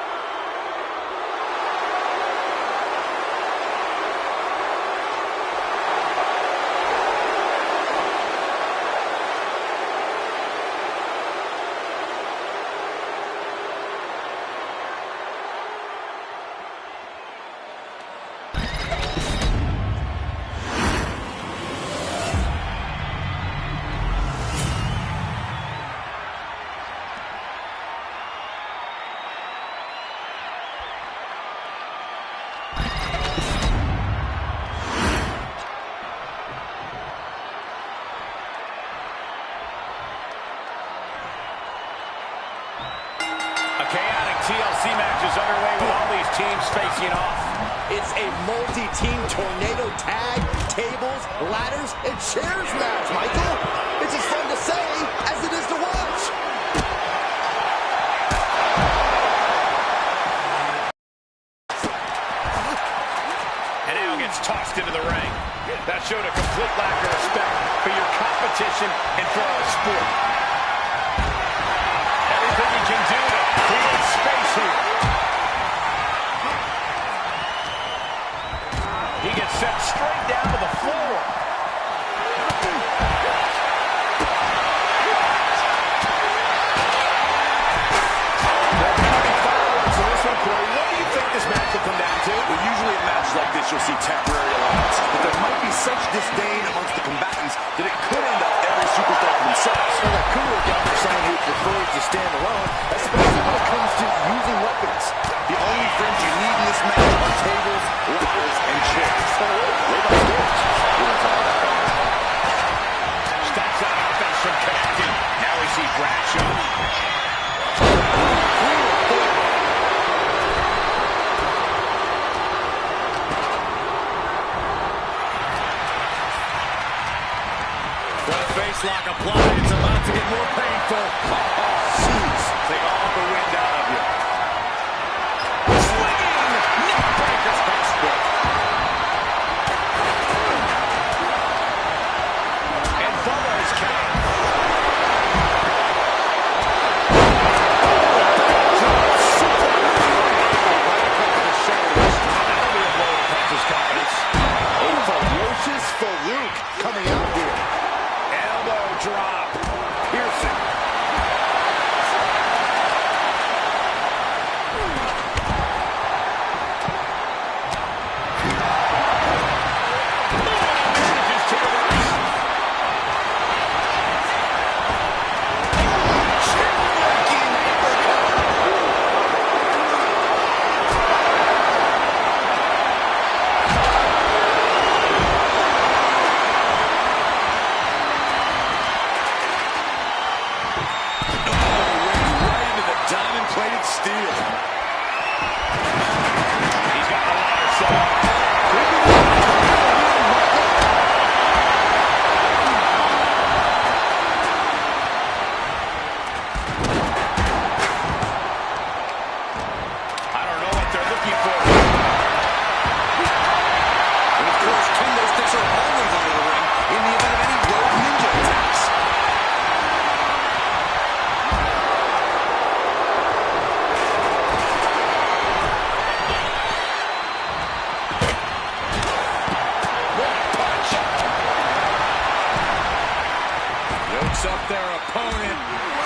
TLC match is underway with all these teams facing off. It's a multi-team tornado tag, tables, ladders, and chairs match, Michael. It's as fun to say as it is to watch. And now gets tossed into the ring. That showed a complete lack of respect for your competition and for our sport. Everything you can do to create space here. He gets set straight down to the floor. matches like this, you'll see temporary alliance. But there might be such disdain amongst the combatants that it could end up every superstar for themselves. Well, that could work out for someone who prefers to stand alone, especially when it comes to using weapons. The only friends you need in this match are tables, ladders, and chairs. Right on stage. We don't talk about that. Stops that offense from connecting. Now we see Bradshaw. Front face lock applied. It's about to get more painful. Jeez. Take all the wind out of you. Swinging. Neck breaker. Split. And follows count. That'll be a blow to Punch's confidence. A ferocious Farouk coming out here. Elbow drop. Piercing. Manages to reverse. Chin-breaking Right into the diamond-plated steel. He's got the ladder set up. I don't know what they're looking for. And of course, kendo sticks are always under the ring in the event of any rogue ninja attacks. Yokes up their opponent.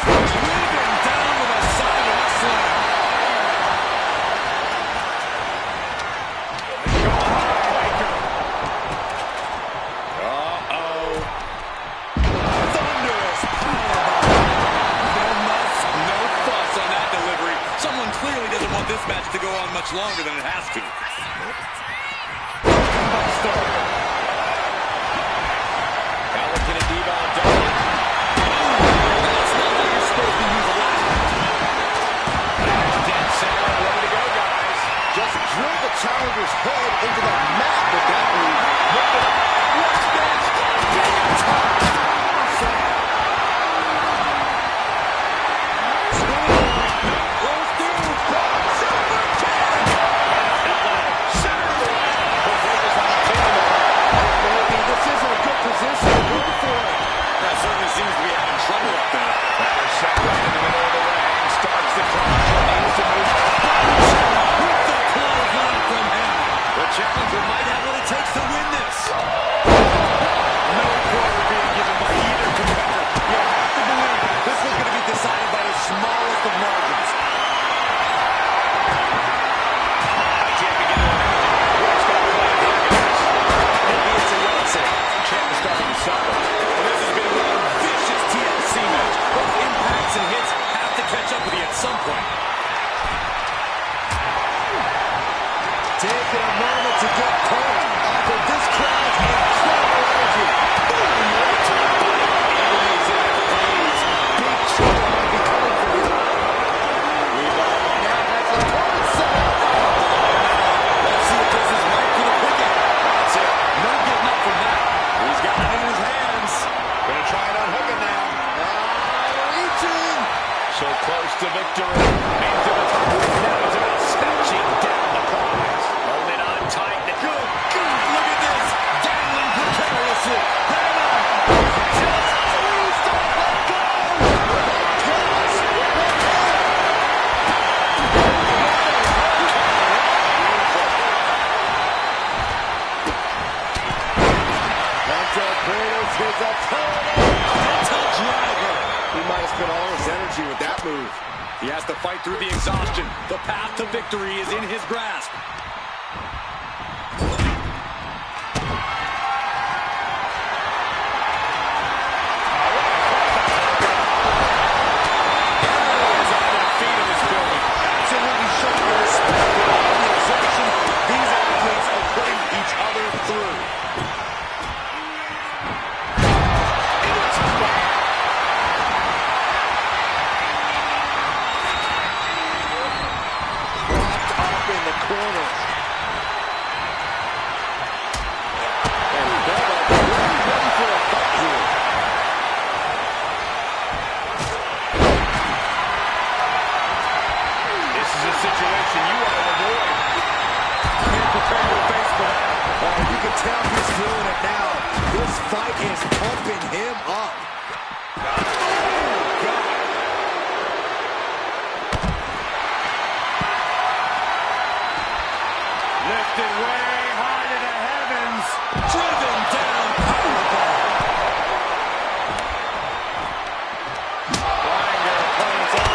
Sweeping down with a sidewalk slam. Uh-oh. Thunderous powerbomb. No muss, no fuss on that delivery. Someone clearly doesn't want this match to go on much longer than it has to. Buster. Now looking at Diva and Dudley. That's not how you're supposed to use a ladder. Dead center and ready to go, guys. Just drilled the challenger's head into the mat with that move. What's next? Big time. Rolls through. Super kick. Center of the ring. Maybe this isn't a good position to go for it. That certainly seems to be having trouble up there. Ladder set right in the middle of the ring. Starts the climb. Needs to move. With the clothesline from him. The challenger might have what it takes to win this. No quarter being given by either competitor. You have to believe this was going to be decided by the smallest of margins. I can't begin to imagine what's going to play here, guys. Maybe it's a Yahtzee. Champ is starting to suffer. Well, this has been one vicious TLC match. Both impacts and hits have to catch up with you at some point. Taking a moment to get going off of this crowd's incredible energy. Enemies in the breeze. Big trouble might be coming for you. Revolve now has a point set up. Let's see if this is right for the picking. That's it. No getting up from that. He's got it in his hands. Gonna try and unhook it now. Reaching. So close to victory. Into the top rope now. It's about snatching down the prize. Holding on tight. Good God, look at this. Dangling precariously. Hang on. Just please don't let go. Hunter cradles his opponent. Mental driver. He might have spent all his energy with that move. He has to fight through the exhaustion. The path to victory is in his grasp. feeling it now. This fight is pumping him up. Lifted way high to the heavens. Driven down, powerbomb. Flying their opponents on.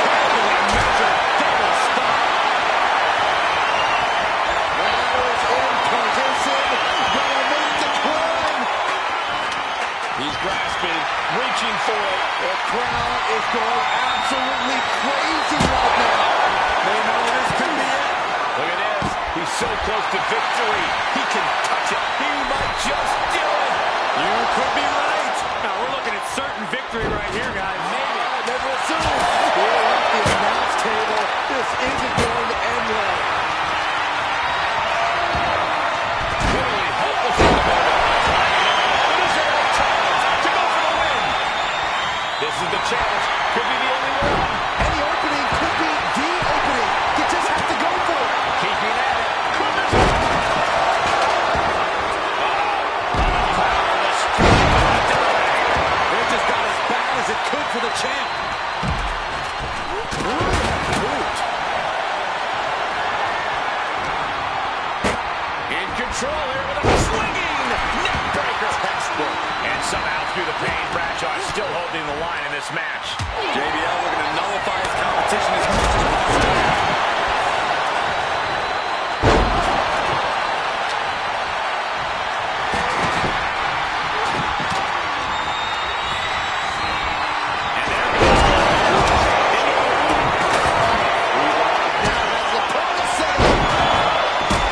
Carefully measured double stop. Now is in position. Gonna make the climb. He's grasping, reaching for it. The crowd is going absolutely crazy right now. They know this could be it. Look at this. He's so close to victory. He can touch it. He might just do it. You could be right. Now we're looking at certain victory right here, guys. Maybe. Never assume. Here at the announce table, this isn't going to end well. Clearly helpless in the middle. Undeserved challenge to go for the win. This is the challenge. Could be the only one. Any opening could be the opening. You just have to go for it. Keeping at it. It just got as bad as it could for the champ. In control here with a swinging neckbreaker. Textbook. And somehow through the pain, Bradshaw is still holding the line in this match. JBL looking to nullify his competition as much as possible.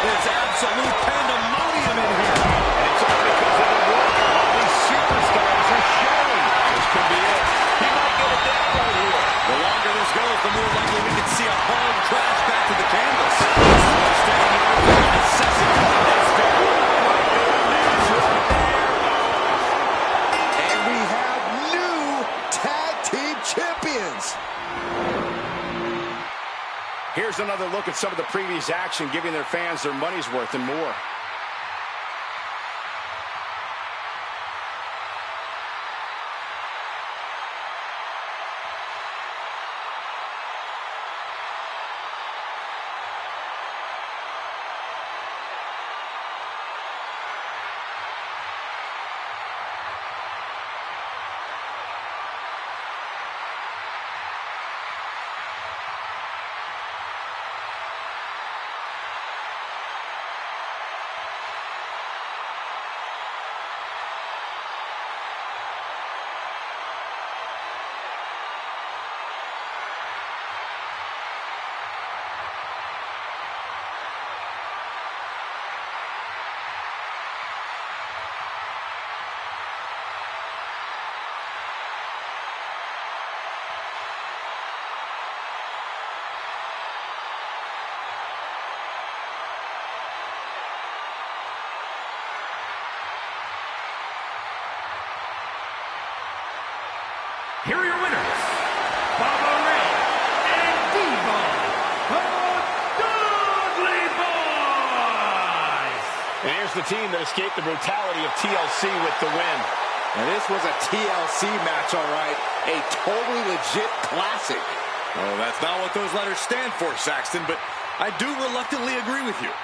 It's absolute pandemonium in here. And it's all because of the work all these superstars are showing. This could be it. He might get it down right here. The longer this goes, the more likely we can see a hard crash back to the canvas. And we have new tag team champions. Here's another look at some of the previous action, giving their fans their money's worth and more. Here are your winners, Baba Ray and Devon, the Dudley Boys. And here's the team that escaped the brutality of TLC with the win. And this was a TLC match, all right. A totally legit classic. Oh, that's not what those letters stand for, Saxton, but I do reluctantly agree with you.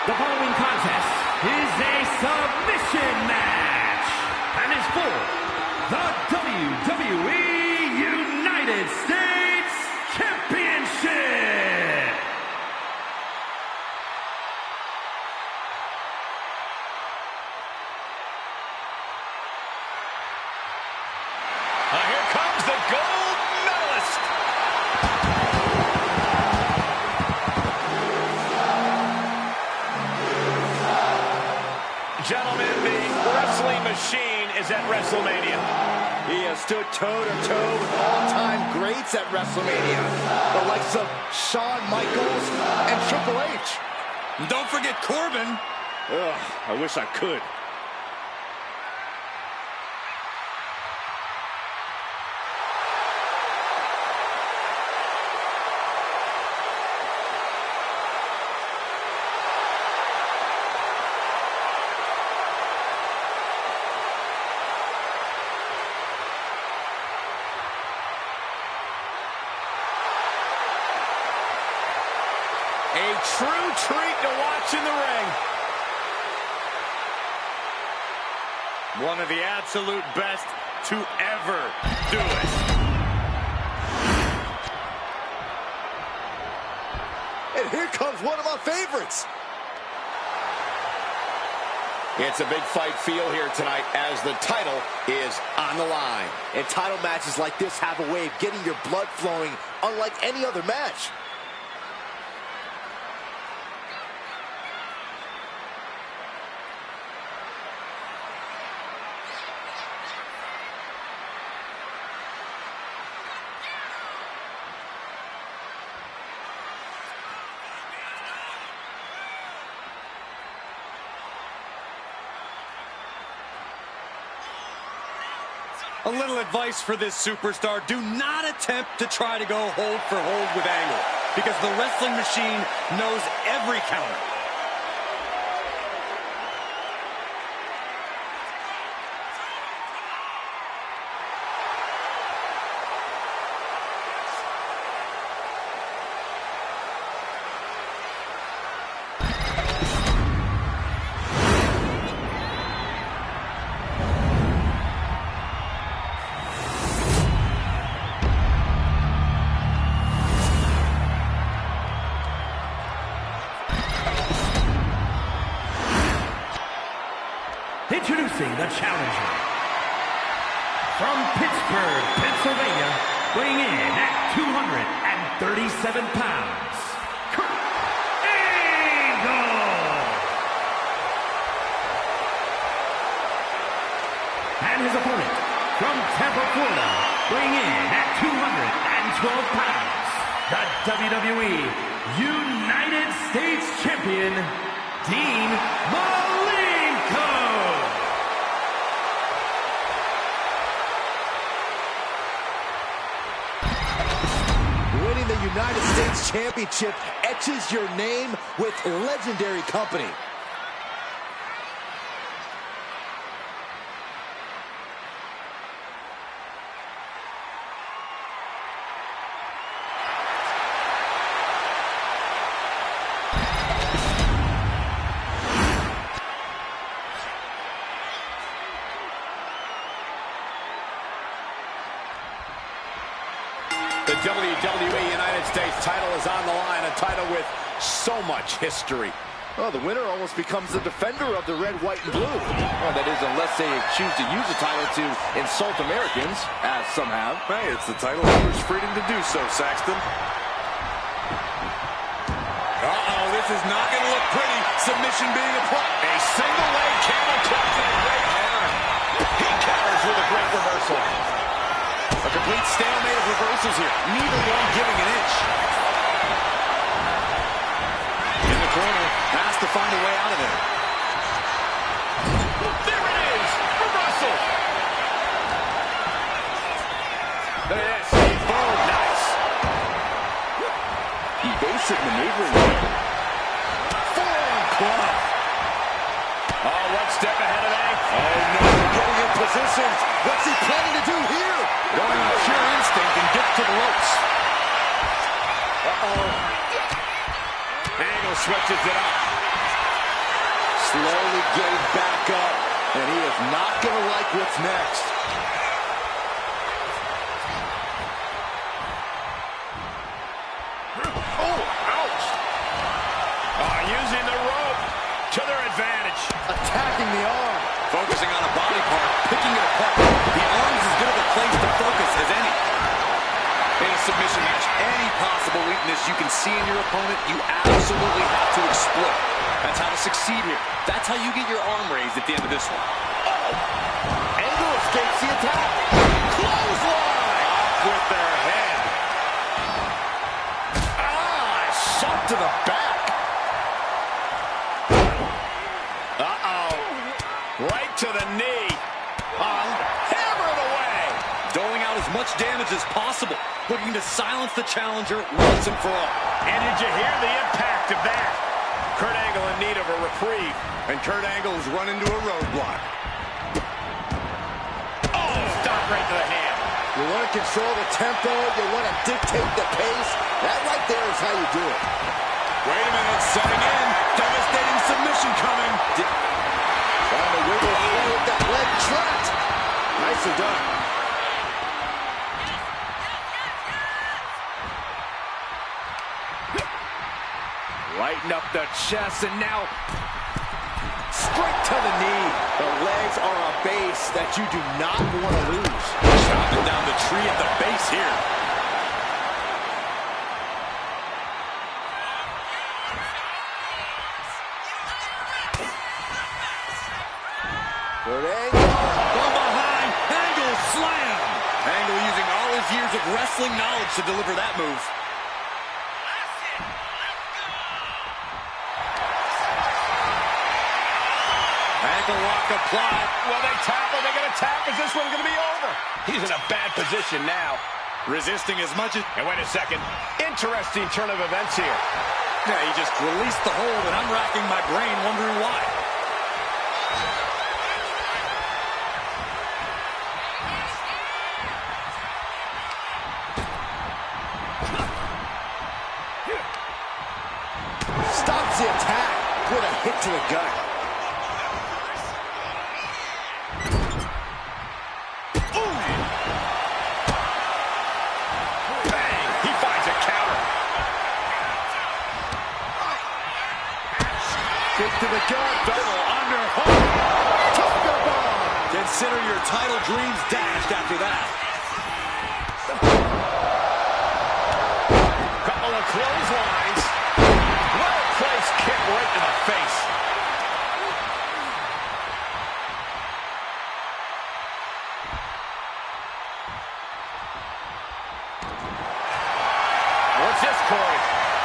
The following contest is a submission match and is for the WWE United States Championship. Here comes the gold medalist. Gentlemen, the wrestling machine is at WrestleMania. He has stood toe-to-toe with all-time greats at WrestleMania. The likes of Shawn Michaels and Triple H. And don't forget Corbin. Ugh, I wish I could. A true treat to watch in the ring. One of the absolute best to ever do it. And here comes one of my favorites. It's a big fight feel here tonight as the title is on the line. And title matches like this have a way of getting your blood flowing unlike any other match. A little advice for this superstar: do not attempt to try to go hold for hold with Angle, because the wrestling machine knows every counter. Introducing the challenger from Pittsburgh, Pennsylvania, weighing in at 237 pounds, Kurt Angle. And his opponent from Tampa, Florida, weighing in at 212 pounds, the WWE United States Champion, Dean Malenko. Winning the United States Championship etches your name with legendary company. The WWE United States title is on the line, a title with so much history. Well, the winner almost becomes the defender of the red, white, and blue. Well, that is, unless they choose to use the title to insult Americans, as some have. Hey, it's the title holder's freedom to do so, Saxton. Uh-oh, this is not going to look pretty. Submission being applied. A single leg camel clutch and a great arm. He counters with a great reversal. A complete stalemate of reversals here. Neither one giving an inch. In the corner, has to find a way out of there. There it is! Reversal! Look at this. Oh, nice. Evasive maneuvering. Forearm club. Oh, one step ahead of A. Oh, no. Getting in position. What's he planning to do here? Going on pure instinct and get to the ropes. Uh-oh. Angle switches it up. slowly getting back up, and he is not going to like what's next. Oh, ouch. Using the rope to their advantage. Attacking the arm. Focusing on a body part, picking it apart. The arm's as good of a place to focus as any. In a submission match, any possible weakness you can see in your opponent, you absolutely have to exploit. That's how to succeed here. That's how you get your arm raised at the end of this one. Angle escapes the attack. Clothesline! Off with their head. Shot to the back. Right to the knee. Hammer it away. Doling out as much damage as possible. Looking to silence the challenger once and for all. And did you hear the impact of that? Kurt Angle in need of a reprieve. And Kurt Angle has run into a roadblock. Oh, stop right to the hand. You want to control the tempo. You want to dictate the pace. That right there is how you do it. Wait a minute, setting in. Devastating submission coming. Trying to wiggle through with that leg trapped. Nicely done. Lighten up the chest, and now Straight to the knee. The legs are a base that you do not want to lose. Chopping down the tree at the base here. Good angle. From behind, Angle slam. Angle using all his years of wrestling knowledge to deliver that move. Ankle lock applied. will they tap? Are they going to tap? Is this one going to be over? He's in a bad position now. Resisting as much as... And wait a second. Interesting turn of events here. Yeah, he just released the hold, and I'm racking my brain wondering why. Stops the attack with a hit to the gut. Bang! He finds a counter. Kick to the gut. Double underhook. Tiger bomb. Consider your title dreams dashed after that. Couple of clotheslines. Well-placed kick right to the face. What's this, Corey?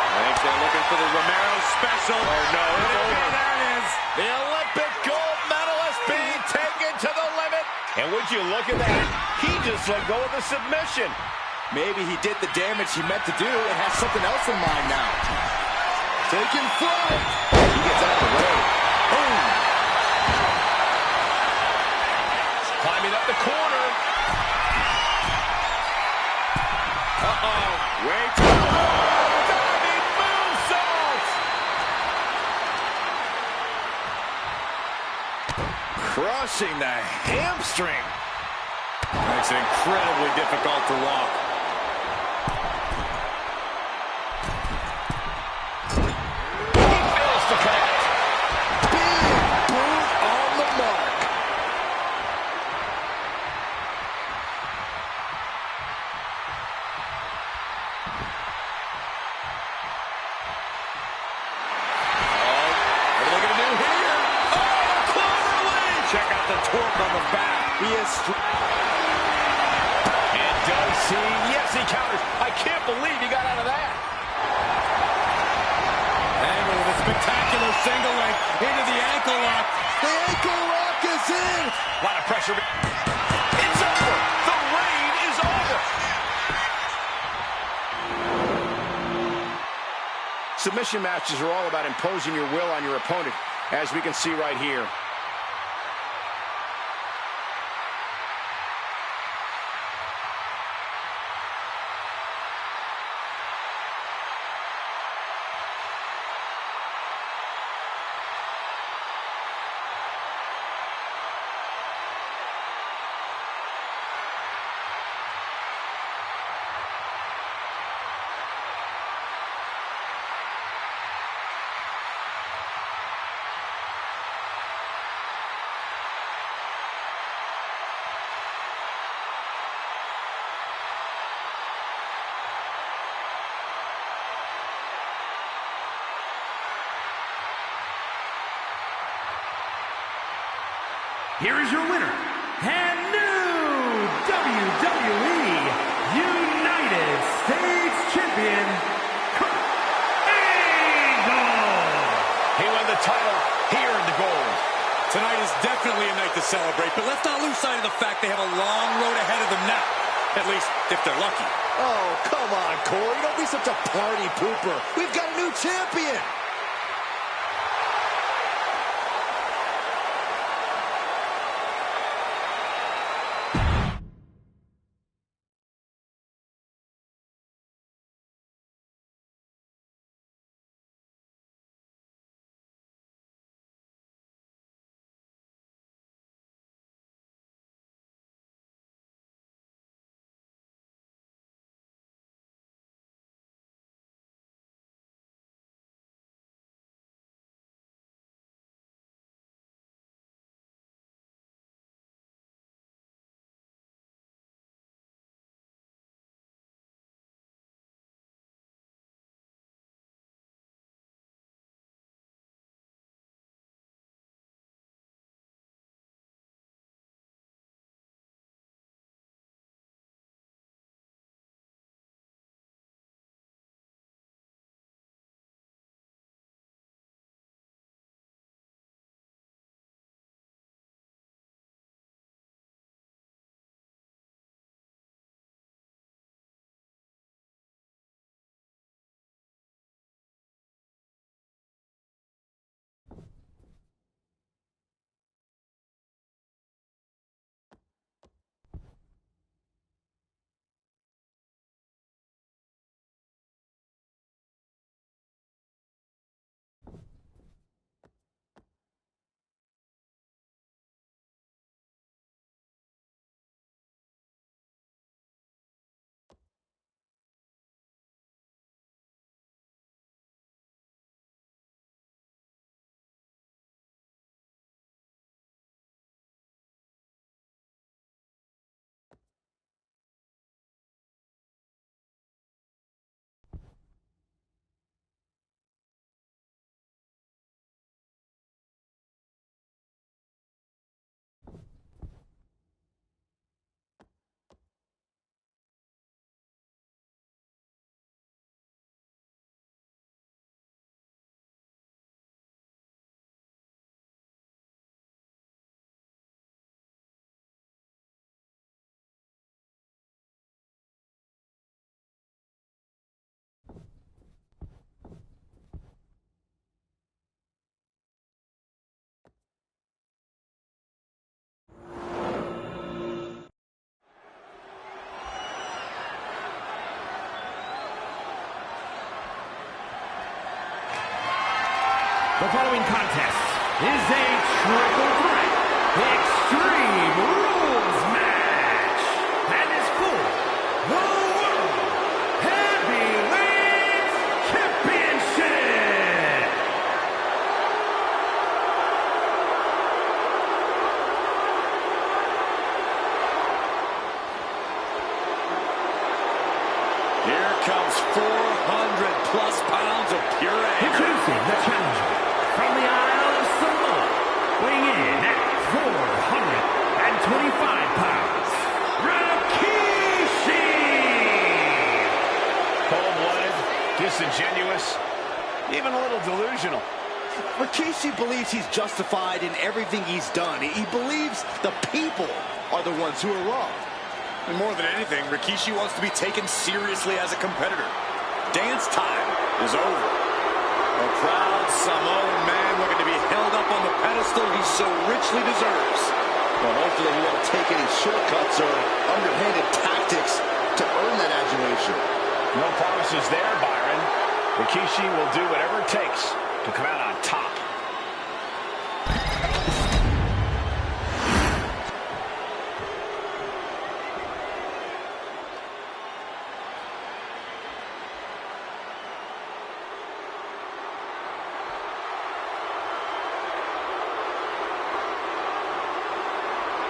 I think they're looking for the Romero special. Oh, no, it's over. There it is. The Olympic gold medalist being taken to the limit. And would you look at that? He just let go of the submission. Maybe he did the damage he meant to do and has something else in mind now. Taking flight. He gets out of the way. Boom. Climbing up the corner. Uh-oh. Wait. Diving moonsault. Crushing the hamstring. Makes it incredibly difficult to walk. He fails to connect. Big boot on the mark. What are they going to do here? Oh, cloverleaf! Check out the torque on the back. He is And does he? Yes, he counters. I can't believe he got out of that. Angle with a spectacular single leg into the ankle lock. the ankle lock is in. A lot of pressure. It's over. The reign is over. Submission matches are all about imposing your will on your opponent, as we can see right here. here is your winner, and new WWE United States Champion, Kurt Angle. He won the title, he earned the gold. Tonight is definitely a night to celebrate, but let's not lose sight of the fact they have a long road ahead of them now. At least, if they're lucky. Oh, come on, Corey. Don't be such a party pooper. We've got a new champion. The following contest is a triple threat Extreme Rules match and is for the World Heavyweight Championship. Here comes 400+ pounds of pure anger. Introducing the challenger from the Isle of Samoa, weighing in at 425 pounds, Rikishi! Cold-blooded, disingenuous, even a little delusional. Rikishi believes he's justified in everything he's done. He believes the people are the ones who are wrong. And more than anything, Rikishi wants to be taken seriously as a competitor. Dance time is over. A proud Samoan man looking to be held up on the pedestal he so richly deserves. Well, hopefully he won't take any shortcuts or underhanded tactics to earn that adulation. No promises there, Byron. Rikishi will do whatever it takes to come out on top.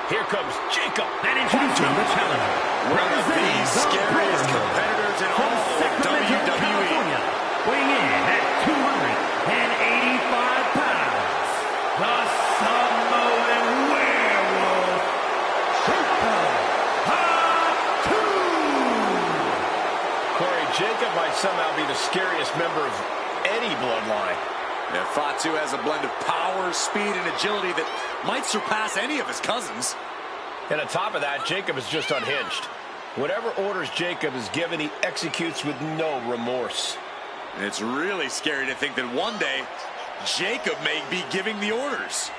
Here comes Jacob. And introducing the challenger, One of representing the the scariest Brotherhood competitors in from all of Sacramento, WWE. California, weighing in at 285 pounds, the Samoan Werewolf. now be the scariest member of any bloodline. Yeah, Fatu has a blend of power, speed, and agility that might surpass any of his cousins. And on top of that, Jacob is just unhinged. Whatever orders Jacob is given, he executes with no remorse. And it's really scary to think that one day, Jacob may be giving the orders.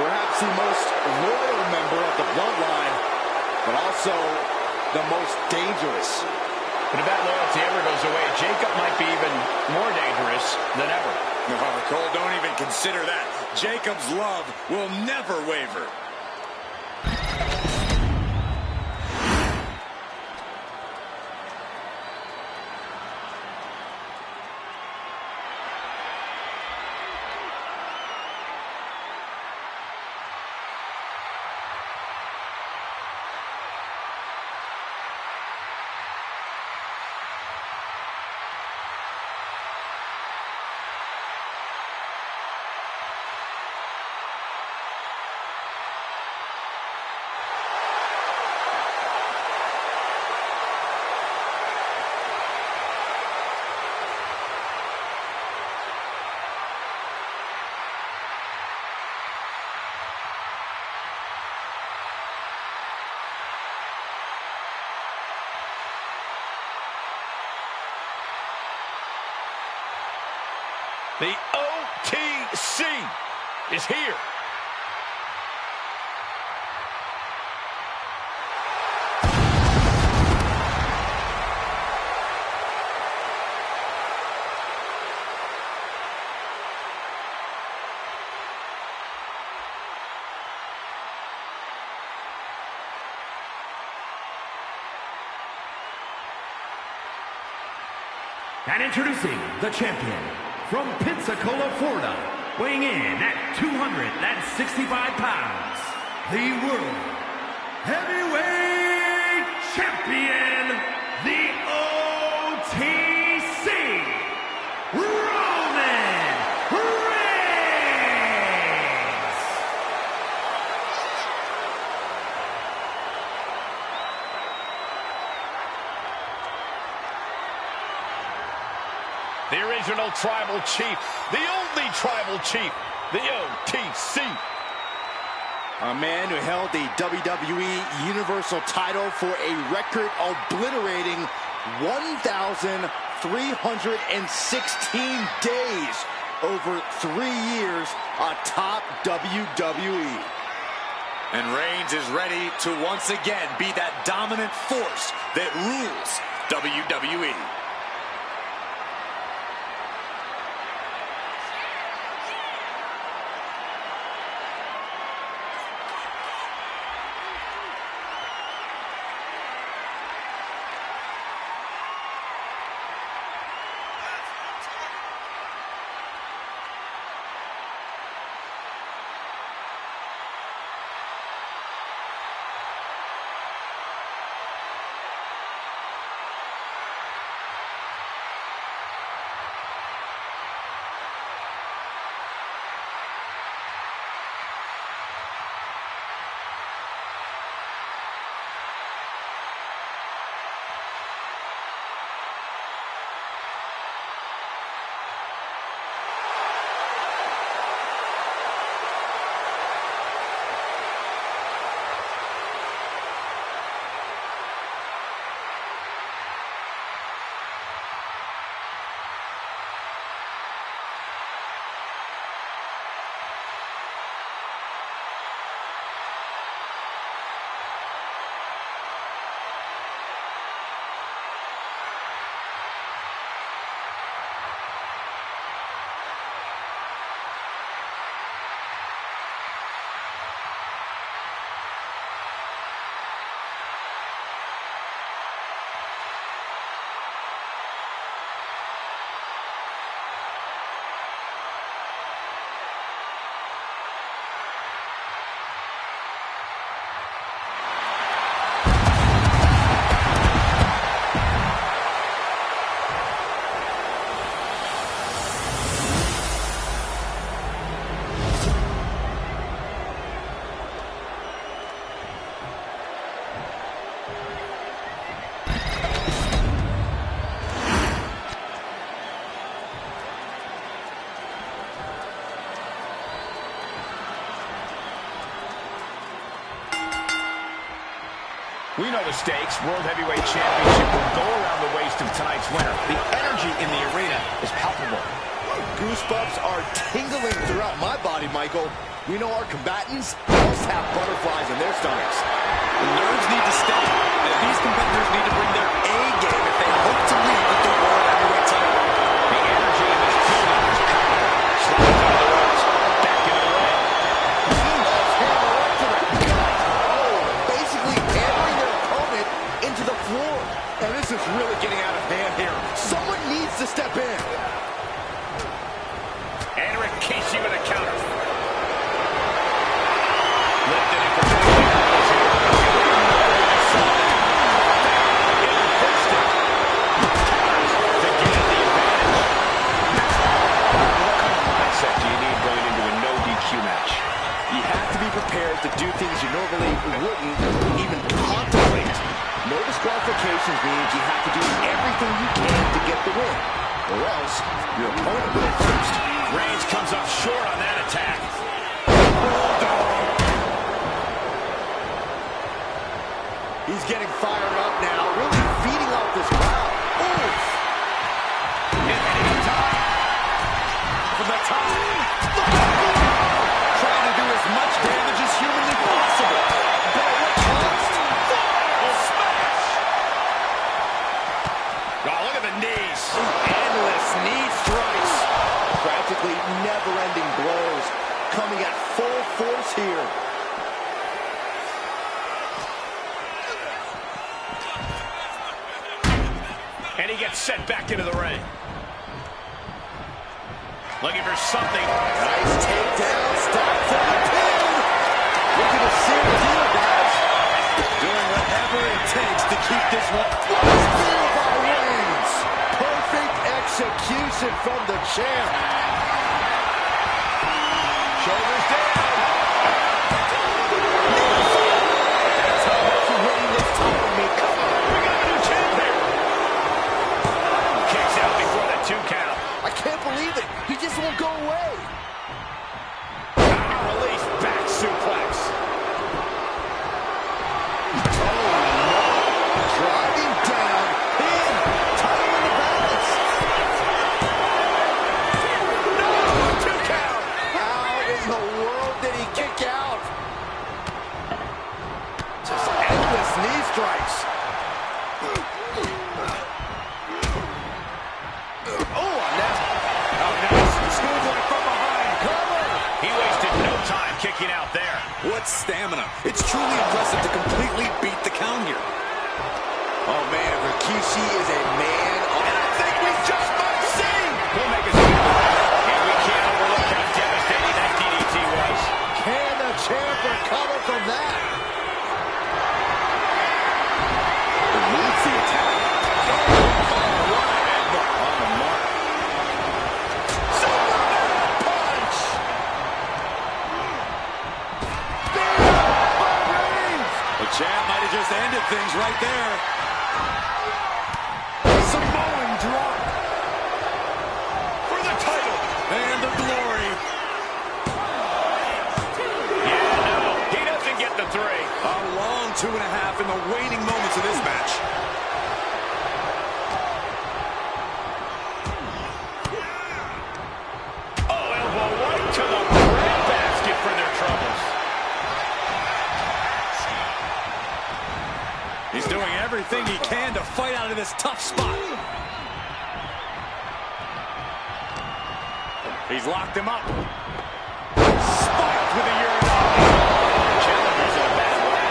Perhaps the most loyal member of the bloodline, but also the most dangerous. But if that loyalty ever goes away, Jacob might be even more dangerous than ever. No, Cole, don't even consider that. Jacob's love will never waver. The OTC is here. And introducing the champion from Pensacola, Florida, weighing in at 265 pounds, the World Heavyweight Champion, the OTC, Roman Reigns! The original tribal chief, the only tribal chief, the OTC. A man who held the WWE Universal title for a record obliterating 1,316 days over 3 years atop WWE. And Reigns is ready to once again be that dominant force that rules WWE. We know the stakes. World Heavyweight Championship will go around the waist of tonight's winner. The energy in the arena is palpable. Goosebumps are tingling throughout my body, Michael. We know our combatants must have butterflies in their stomachs. The nerves need to stay. And these competitors need to bring their A game if they hope to lead with the World Heavyweight title. The energy in this building is palpable. Slides out of the ropes. Back into the ring. Basically hammering their opponent into the floor. And this is really getting out of hand here. Someone needs to step in. And Rikishi with a counter. Lifted and protected. You have to be prepared to do things you normally wouldn't even contemplate. No disqualifications means you have to do everything you can to get the win, or else your opponent will first. Reigns comes up short on that attack. He's getting fired up now, really feeding off this crowd. Oof. From the top. Trying to do as much damage as humanly possible. But at what cost? Smash! Oh, look at the knees. Endless knee strikes. Practically never-ending blows. Coming at full force here. And he gets sent back into the ring. Looking for something. Nice takedown. Stop for the pin. Look at the series here, guys. Doing whatever it takes to keep this one. Spear by Reigns. Perfect execution from the champ. Shoulders down. That's how much you're winning this title, me. Come on. We got a new champ here. Kicks out before the 2 count. I can't believe it. He just won't go away. Release back suplex. Oh, no. Driving down. Pin. Title in the balance. No, 2 count. How in the world did he kick out? Just endless knee strikes. Oh, nice. Smooth one from behind. Cover. He wasted no time kicking out there. What stamina. It's truly impressive to completely beat the count here. Oh, man, Rikishi is a man. And I think we just might see. We'll make a and we can't overlook how devastating that DDT was. Can the champ recover from that? He leads the attack. Champ might have just ended things right there. Samoan drop. For the title and the glory. Yeah, no, he doesn't get the 3. A long 2.5 in the waning moments of this match. Oh, elbow right to the breadbasket for their troubles. He's doing everything he can to fight out of this tough spot. He's locked him up. Spiked with a urinal. Challenger's in a bad way.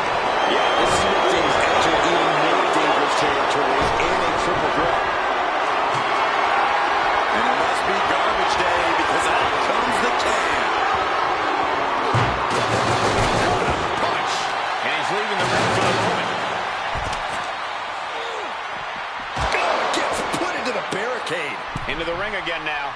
Yeah, this is what things enter even more dangerous territories in a triple threat. And it must be garbage day because out comes the can. What a punch. And he's leaving the ring for the moment. Gets put into the barricade. Into the ring again now.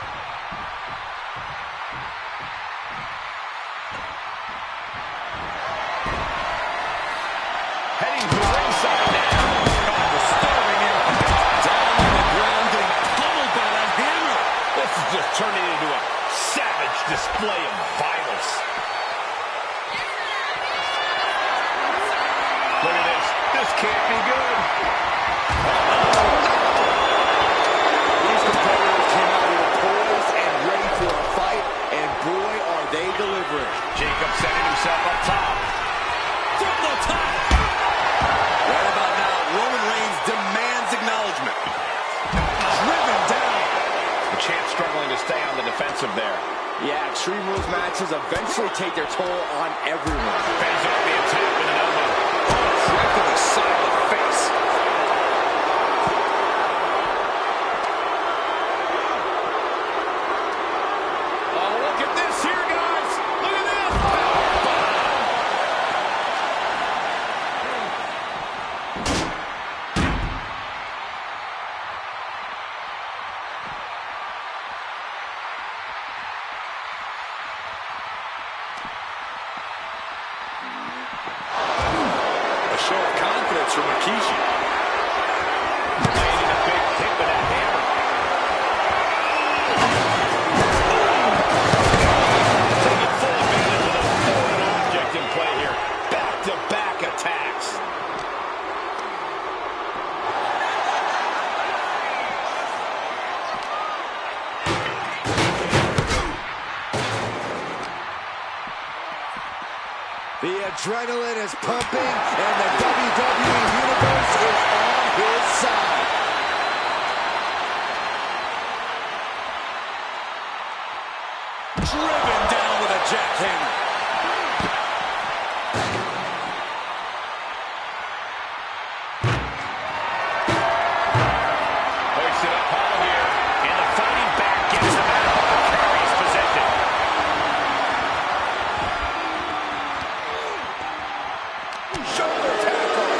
Heading to the ringside now. Disturbing him. Down on the ground, getting pummeled by that hammer. This is just turning into a savage display of violence. Look at this. This can't be good. These competitors came out with poise and ready for a fight, and boy, are they delivering. Jacob setting himself up top. From the top. Right about now, Roman Reigns demands acknowledgement. Driven down. The champ struggling to stay on the defensive there. Yeah, Extreme Rules matches eventually take their toll on everyone. Fends off the attack with an elbow. Right to the side of the face. Oh, look at this here, guys. Look at this. A show of confidence from Rikishi. Landing a big hit with that hammer. Taking full advantage of the foreign object in play here. Back-to-back attacks. The adrenaline is pumping, and the WWE Universe is on his side. Driven down with a jackhammer. Hoisted up high here. And the fighting back gets him out. The carries presented. Shoulder tackle.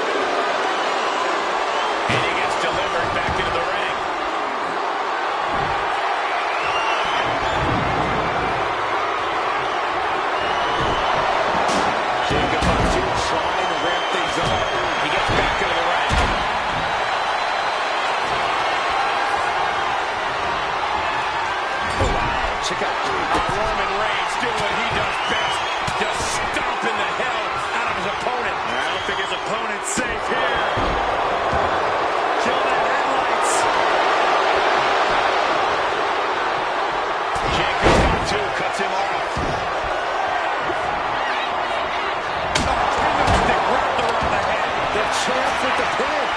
And he gets delivered back into the ring. Jacob up to trying to ramp things up. He gets back into the ring. Oh, wow. Check out. Roman Reigns doing what he does best. Just stomping the hell out of his opponent. I don't think his opponent's safe here. Kill the headlights. Jacob's got two, cuts him off. Stick wrapped around the head. The champ with the pin.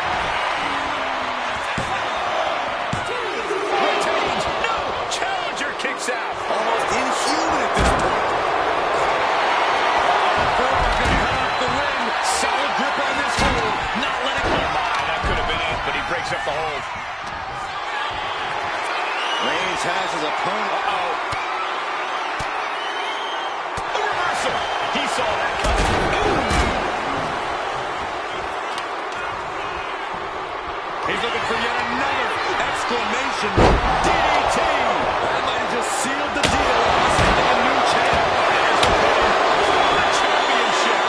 Retains. No! Challenger kicks out. Almost inhuman at this point. The ring. Solid grip on this hold. Not letting go. That could have been it, but he breaks up the hold. Reigns has his opponent. Uh-oh. A reversal. He saw that coming. He's looking for yet another exclamation. DDT. That might have just sealed the deal. Sending a new champ. There's the pin for the championship.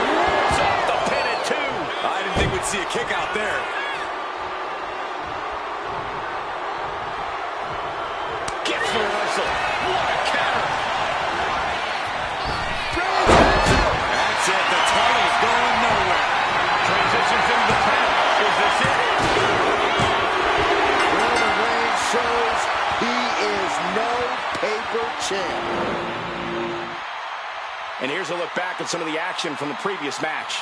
Rolls off the pin at two. I didn't think we'd see a kick out there. Gets the reversal. What a counter. That's it. The title's going nowhere. Transitions into the pin. Is this it? Roman Reigns shows he is no paper champ. And here's a look back at some of the action from the previous match.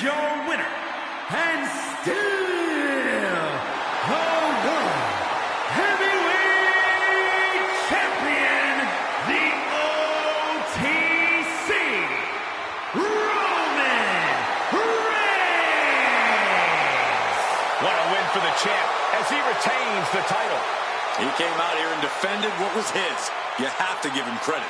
your winner, and still the World Heavyweight Champion, the OTC, Roman Reigns. What a win for the champ as he retains the title. He came out here and defended what was his. You have to give him credit.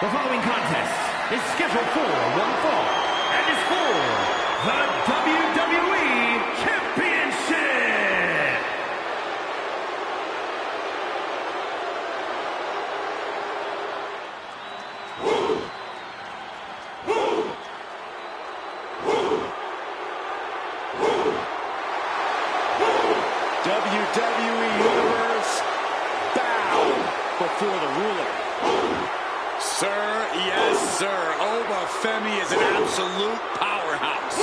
The following contest is scheduled for one fall and is for the WWE Championship. WWE Universe, bow before the ruler. Sir, yes, sir. Obafemi is an absolute powerhouse.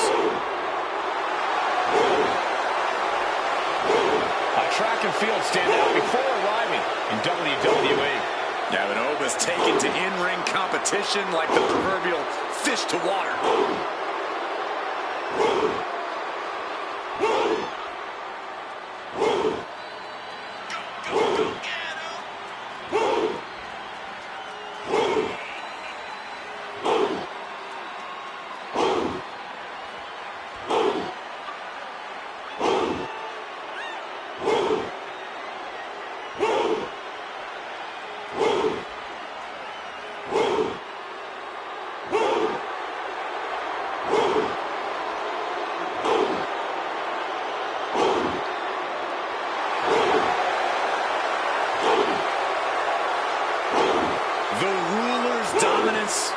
A track and field standout before arriving in WWE. Yeah, but Oba's taken to in-ring competition like the proverbial fish to water.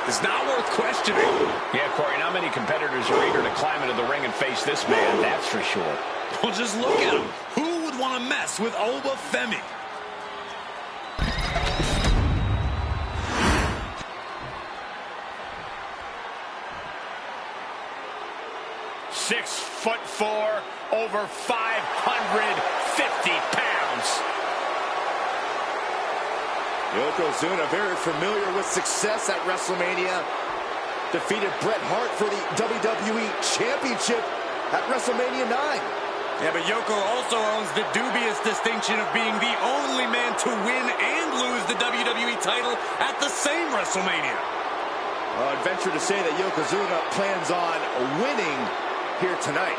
It's not worth questioning. Yeah, Corey, not many competitors are eager to climb into the ring and face this man, that's for sure. Well, just look at him. Who would want to mess with Oba Femi? "6'4", over 550 pounds. Yokozuna, very familiar with success at WrestleMania. Defeated Bret Hart for the WWE Championship at WrestleMania 9. Yeah, but Yoko also owns the dubious distinction of being the only man to win and lose the WWE title at the same WrestleMania. I'd venture to say that Yokozuna plans on winning here tonight.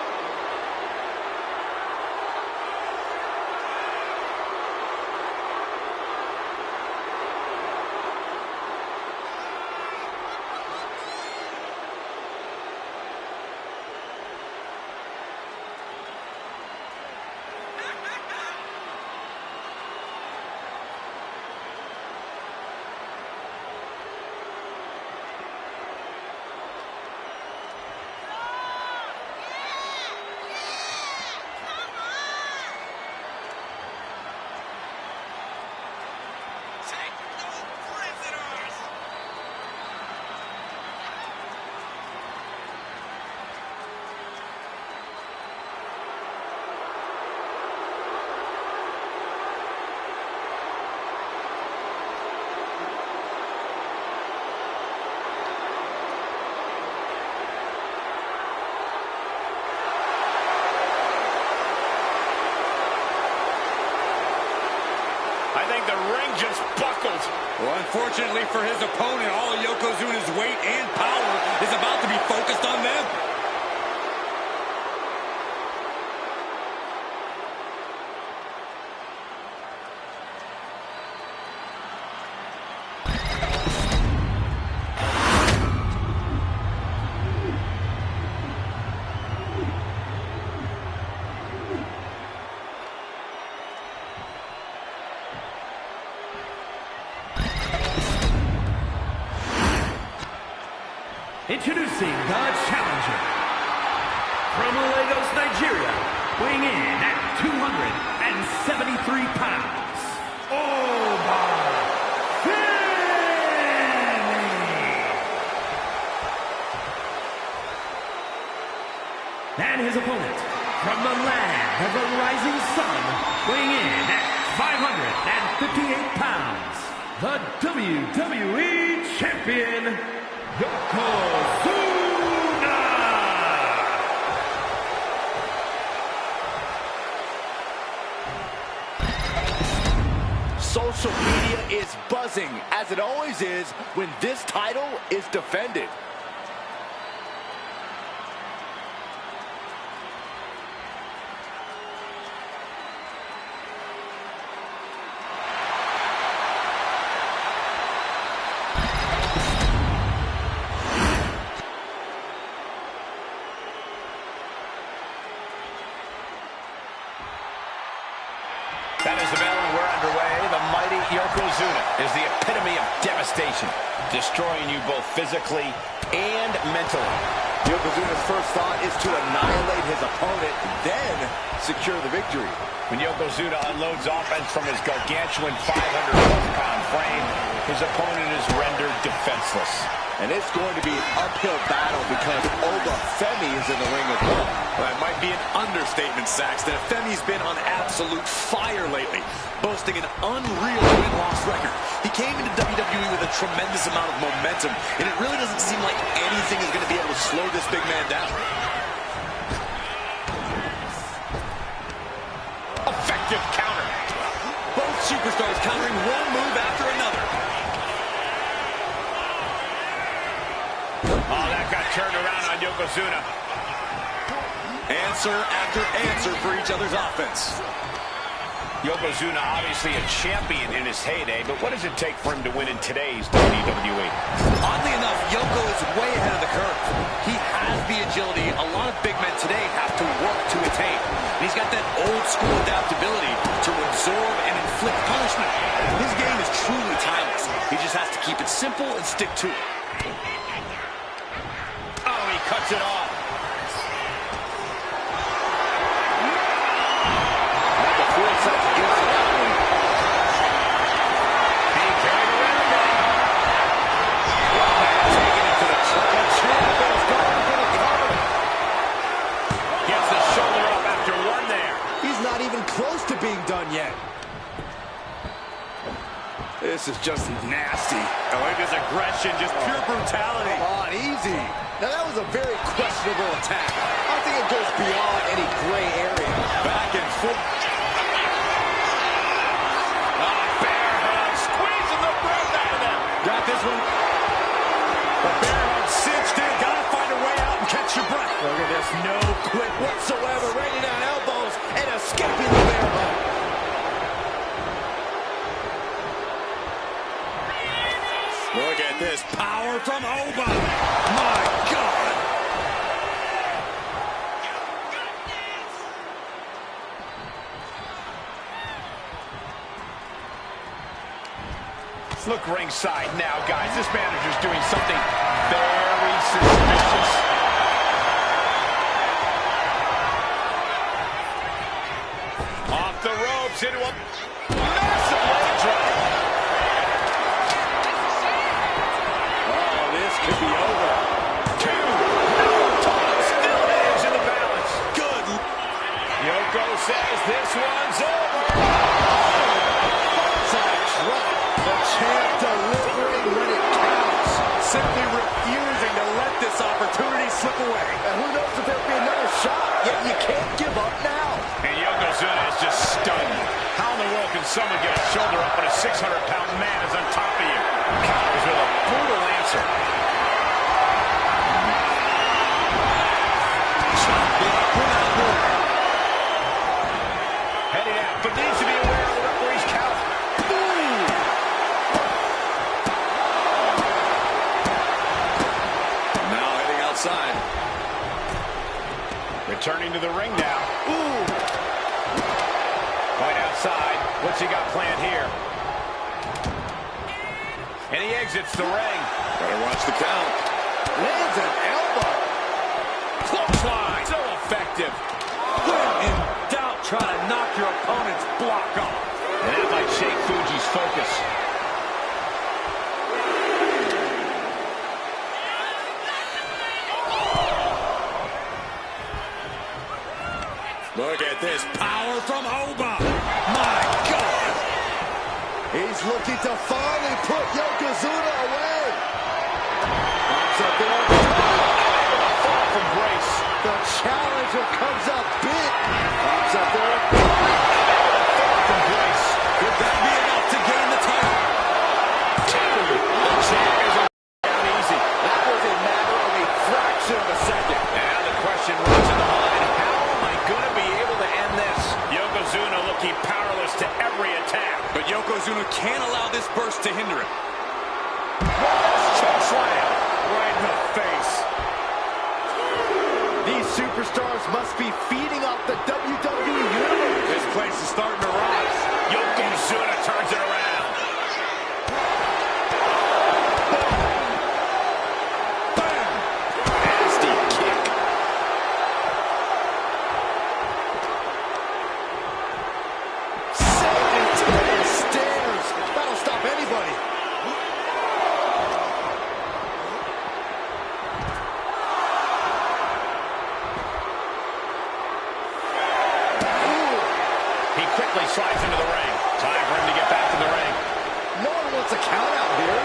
I think the ring just buckled. Well, unfortunately for his opponent, all of Yokozuna's weight and power is about to be focused on them. Introducing the challenger. From Lagos, Nigeria, weighing in at 273 pounds, Oba Femi. And his opponent, from the land of the rising sun, weighing in at 558 pounds, the WWE Champion, Yokozuna! Social media is buzzing, as it always is when this title is defended. That is the bell, and we're underway. The mighty Yokozuna is the epitome of devastation, destroying you both physically and mentally. Yokozuna's first thought is to annihilate his opponent, then secure the victory. When Yokozuna unloads offense from his gargantuan 500-plus-pound frame, his opponent is rendered defenseless. And it's going to be an uphill battle because Oba Femi is in the ring as well. That might be an understatement, Saxton. Femi's been on absolute fire lately, boasting an unreal win-loss record. He came into WWE with a tremendous amount of momentum, and it really doesn't seem like anything is going to be able to slow this big man down. Effective counter. Both superstars countering one move after another. Oh, that got turned around on Yokozuna. Answer after answer for each other's offense. Yokozuna obviously a champion in his heyday, but what does it take for him to win in today's WWE? Oddly enough, Yoko is way ahead of the curve. He has the agility a lot of big men today have to work to attain. And he's got that old school adaptability to absorb and inflict punishment. His game is truly timeless. He just has to keep it simple and stick to it. Oh, he cuts it off. Had the foresight to get out of that one. Being carried around now. Taking it to the top. The champ is going for the cover. Gets the shoulder up after one there. He's not even close to being done yet. This is just nasty. Oh, look at his aggression, just pure brutality. Come on, easy. Now, that was a very questionable attack. I think it goes beyond any gray area. Back and forth. Bear hug, squeezing the breath out of them. Got this one. The bear hug cinched in. Gotta find a way out and catch your breath. Look at this, no quit whatsoever. Raining down elbows and escaping the bear hug. Look at this power from Oba. My God. Let's look ringside now, guys. This manager's doing something very suspicious. Off the ropes into a massive leg drop. Could be over. Two. Still an edge in the balance. Good. Yoko says this one's over. Side drop. The champ delivering when it counts. Simply refusing to let this opportunity slip away. And who knows if there'll be another shot, yet you can't give up now. And Yokozuna is just stunned. How in the world can someone get a shoulder up when a 600-pound man is on top of you? Counters with a brutal answer. Heading out, but needs to be aware of the referee's count. Now heading outside. Returning to the ring now. Right outside. What's he got planned here? And he exits the ring. Better watch the count. Lands an elbow. Clothesline. So effective. When in doubt, try to knock your opponent's block off. And that might shake Fuji's focus. Look at this power from Oba. My God. He's looking to finally put Yokozuna away. Pops up there. Fall from grace. The challenger comes up big. Pops up there. Fall from grace. Could that be enough to gain the title? The champ is down easy. That was a matter of a fraction of a second. And the question runs in the mind. How am I going to be able to end this? Yokozuna looking powerless to every attack. But Yokozuna can't allow this burst to hinder him. Choke slam. Right in the face. These superstars must be feeding off the WWE Universe. This place is starting to rise. Yokozuna turns it around. Bam! Nasty kick. Sending to the stairs. That'll stop anybody. He quickly slides into the ring. Time for him to get back to the ring. No one wants a count out here.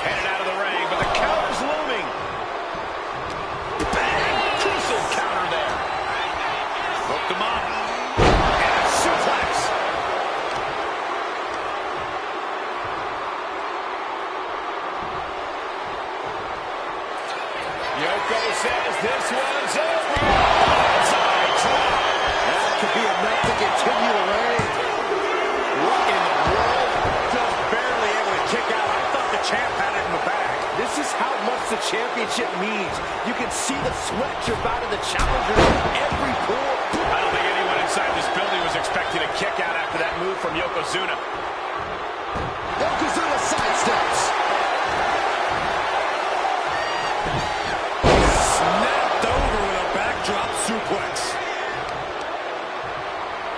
Headed out of the ring, but the counter's looming. Bang! Crucial counter there. Hooked him up. And a suplex. Yoko says this one's over. Side drop. That could be enough to continue the reign. What in the world? Just barely able to kick out. I thought the champ had it in the bag. This is how much the championship means. You can see the sweat drip out of the challenger in every pore. I don't think anyone move from Yokozuna. Yokozuna sidesteps. Snapped over with a backdrop suplex.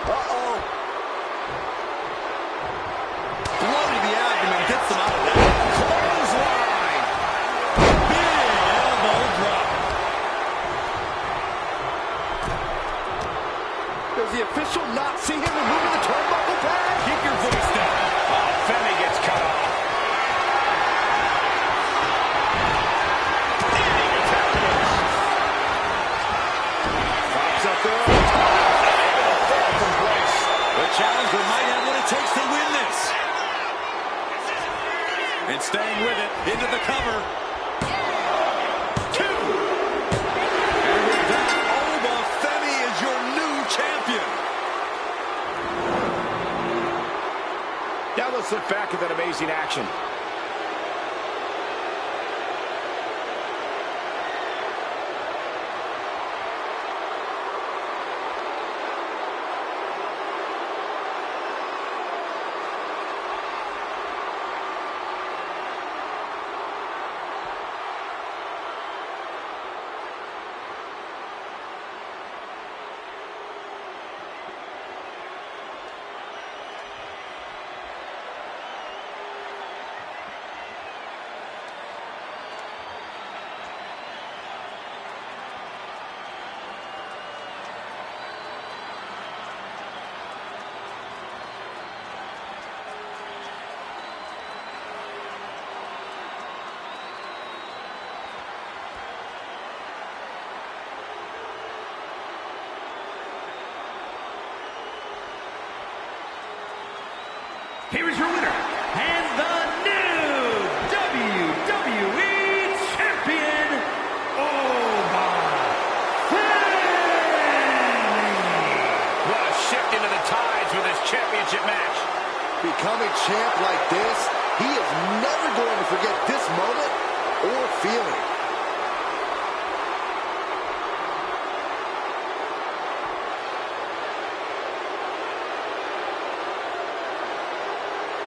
Uh-oh. Blow to the abdomen gets him out of that. Clothesline. Big elbow drop. Does the official not see him removing the turnbuckle pad? Keep your voice down. Oh, Femi gets cut off. Pops up there. The challenger might have what it takes to win this. And staying with it, into the cover. 2. And with that, Oba Femi is your new champion. Now let's look back at that amazing action. Here is your winner, and the new WWE Champion, Oba Femi. What a shift into the tides with this championship match. Becoming champ like this, he is never going to forget this moment or feeling.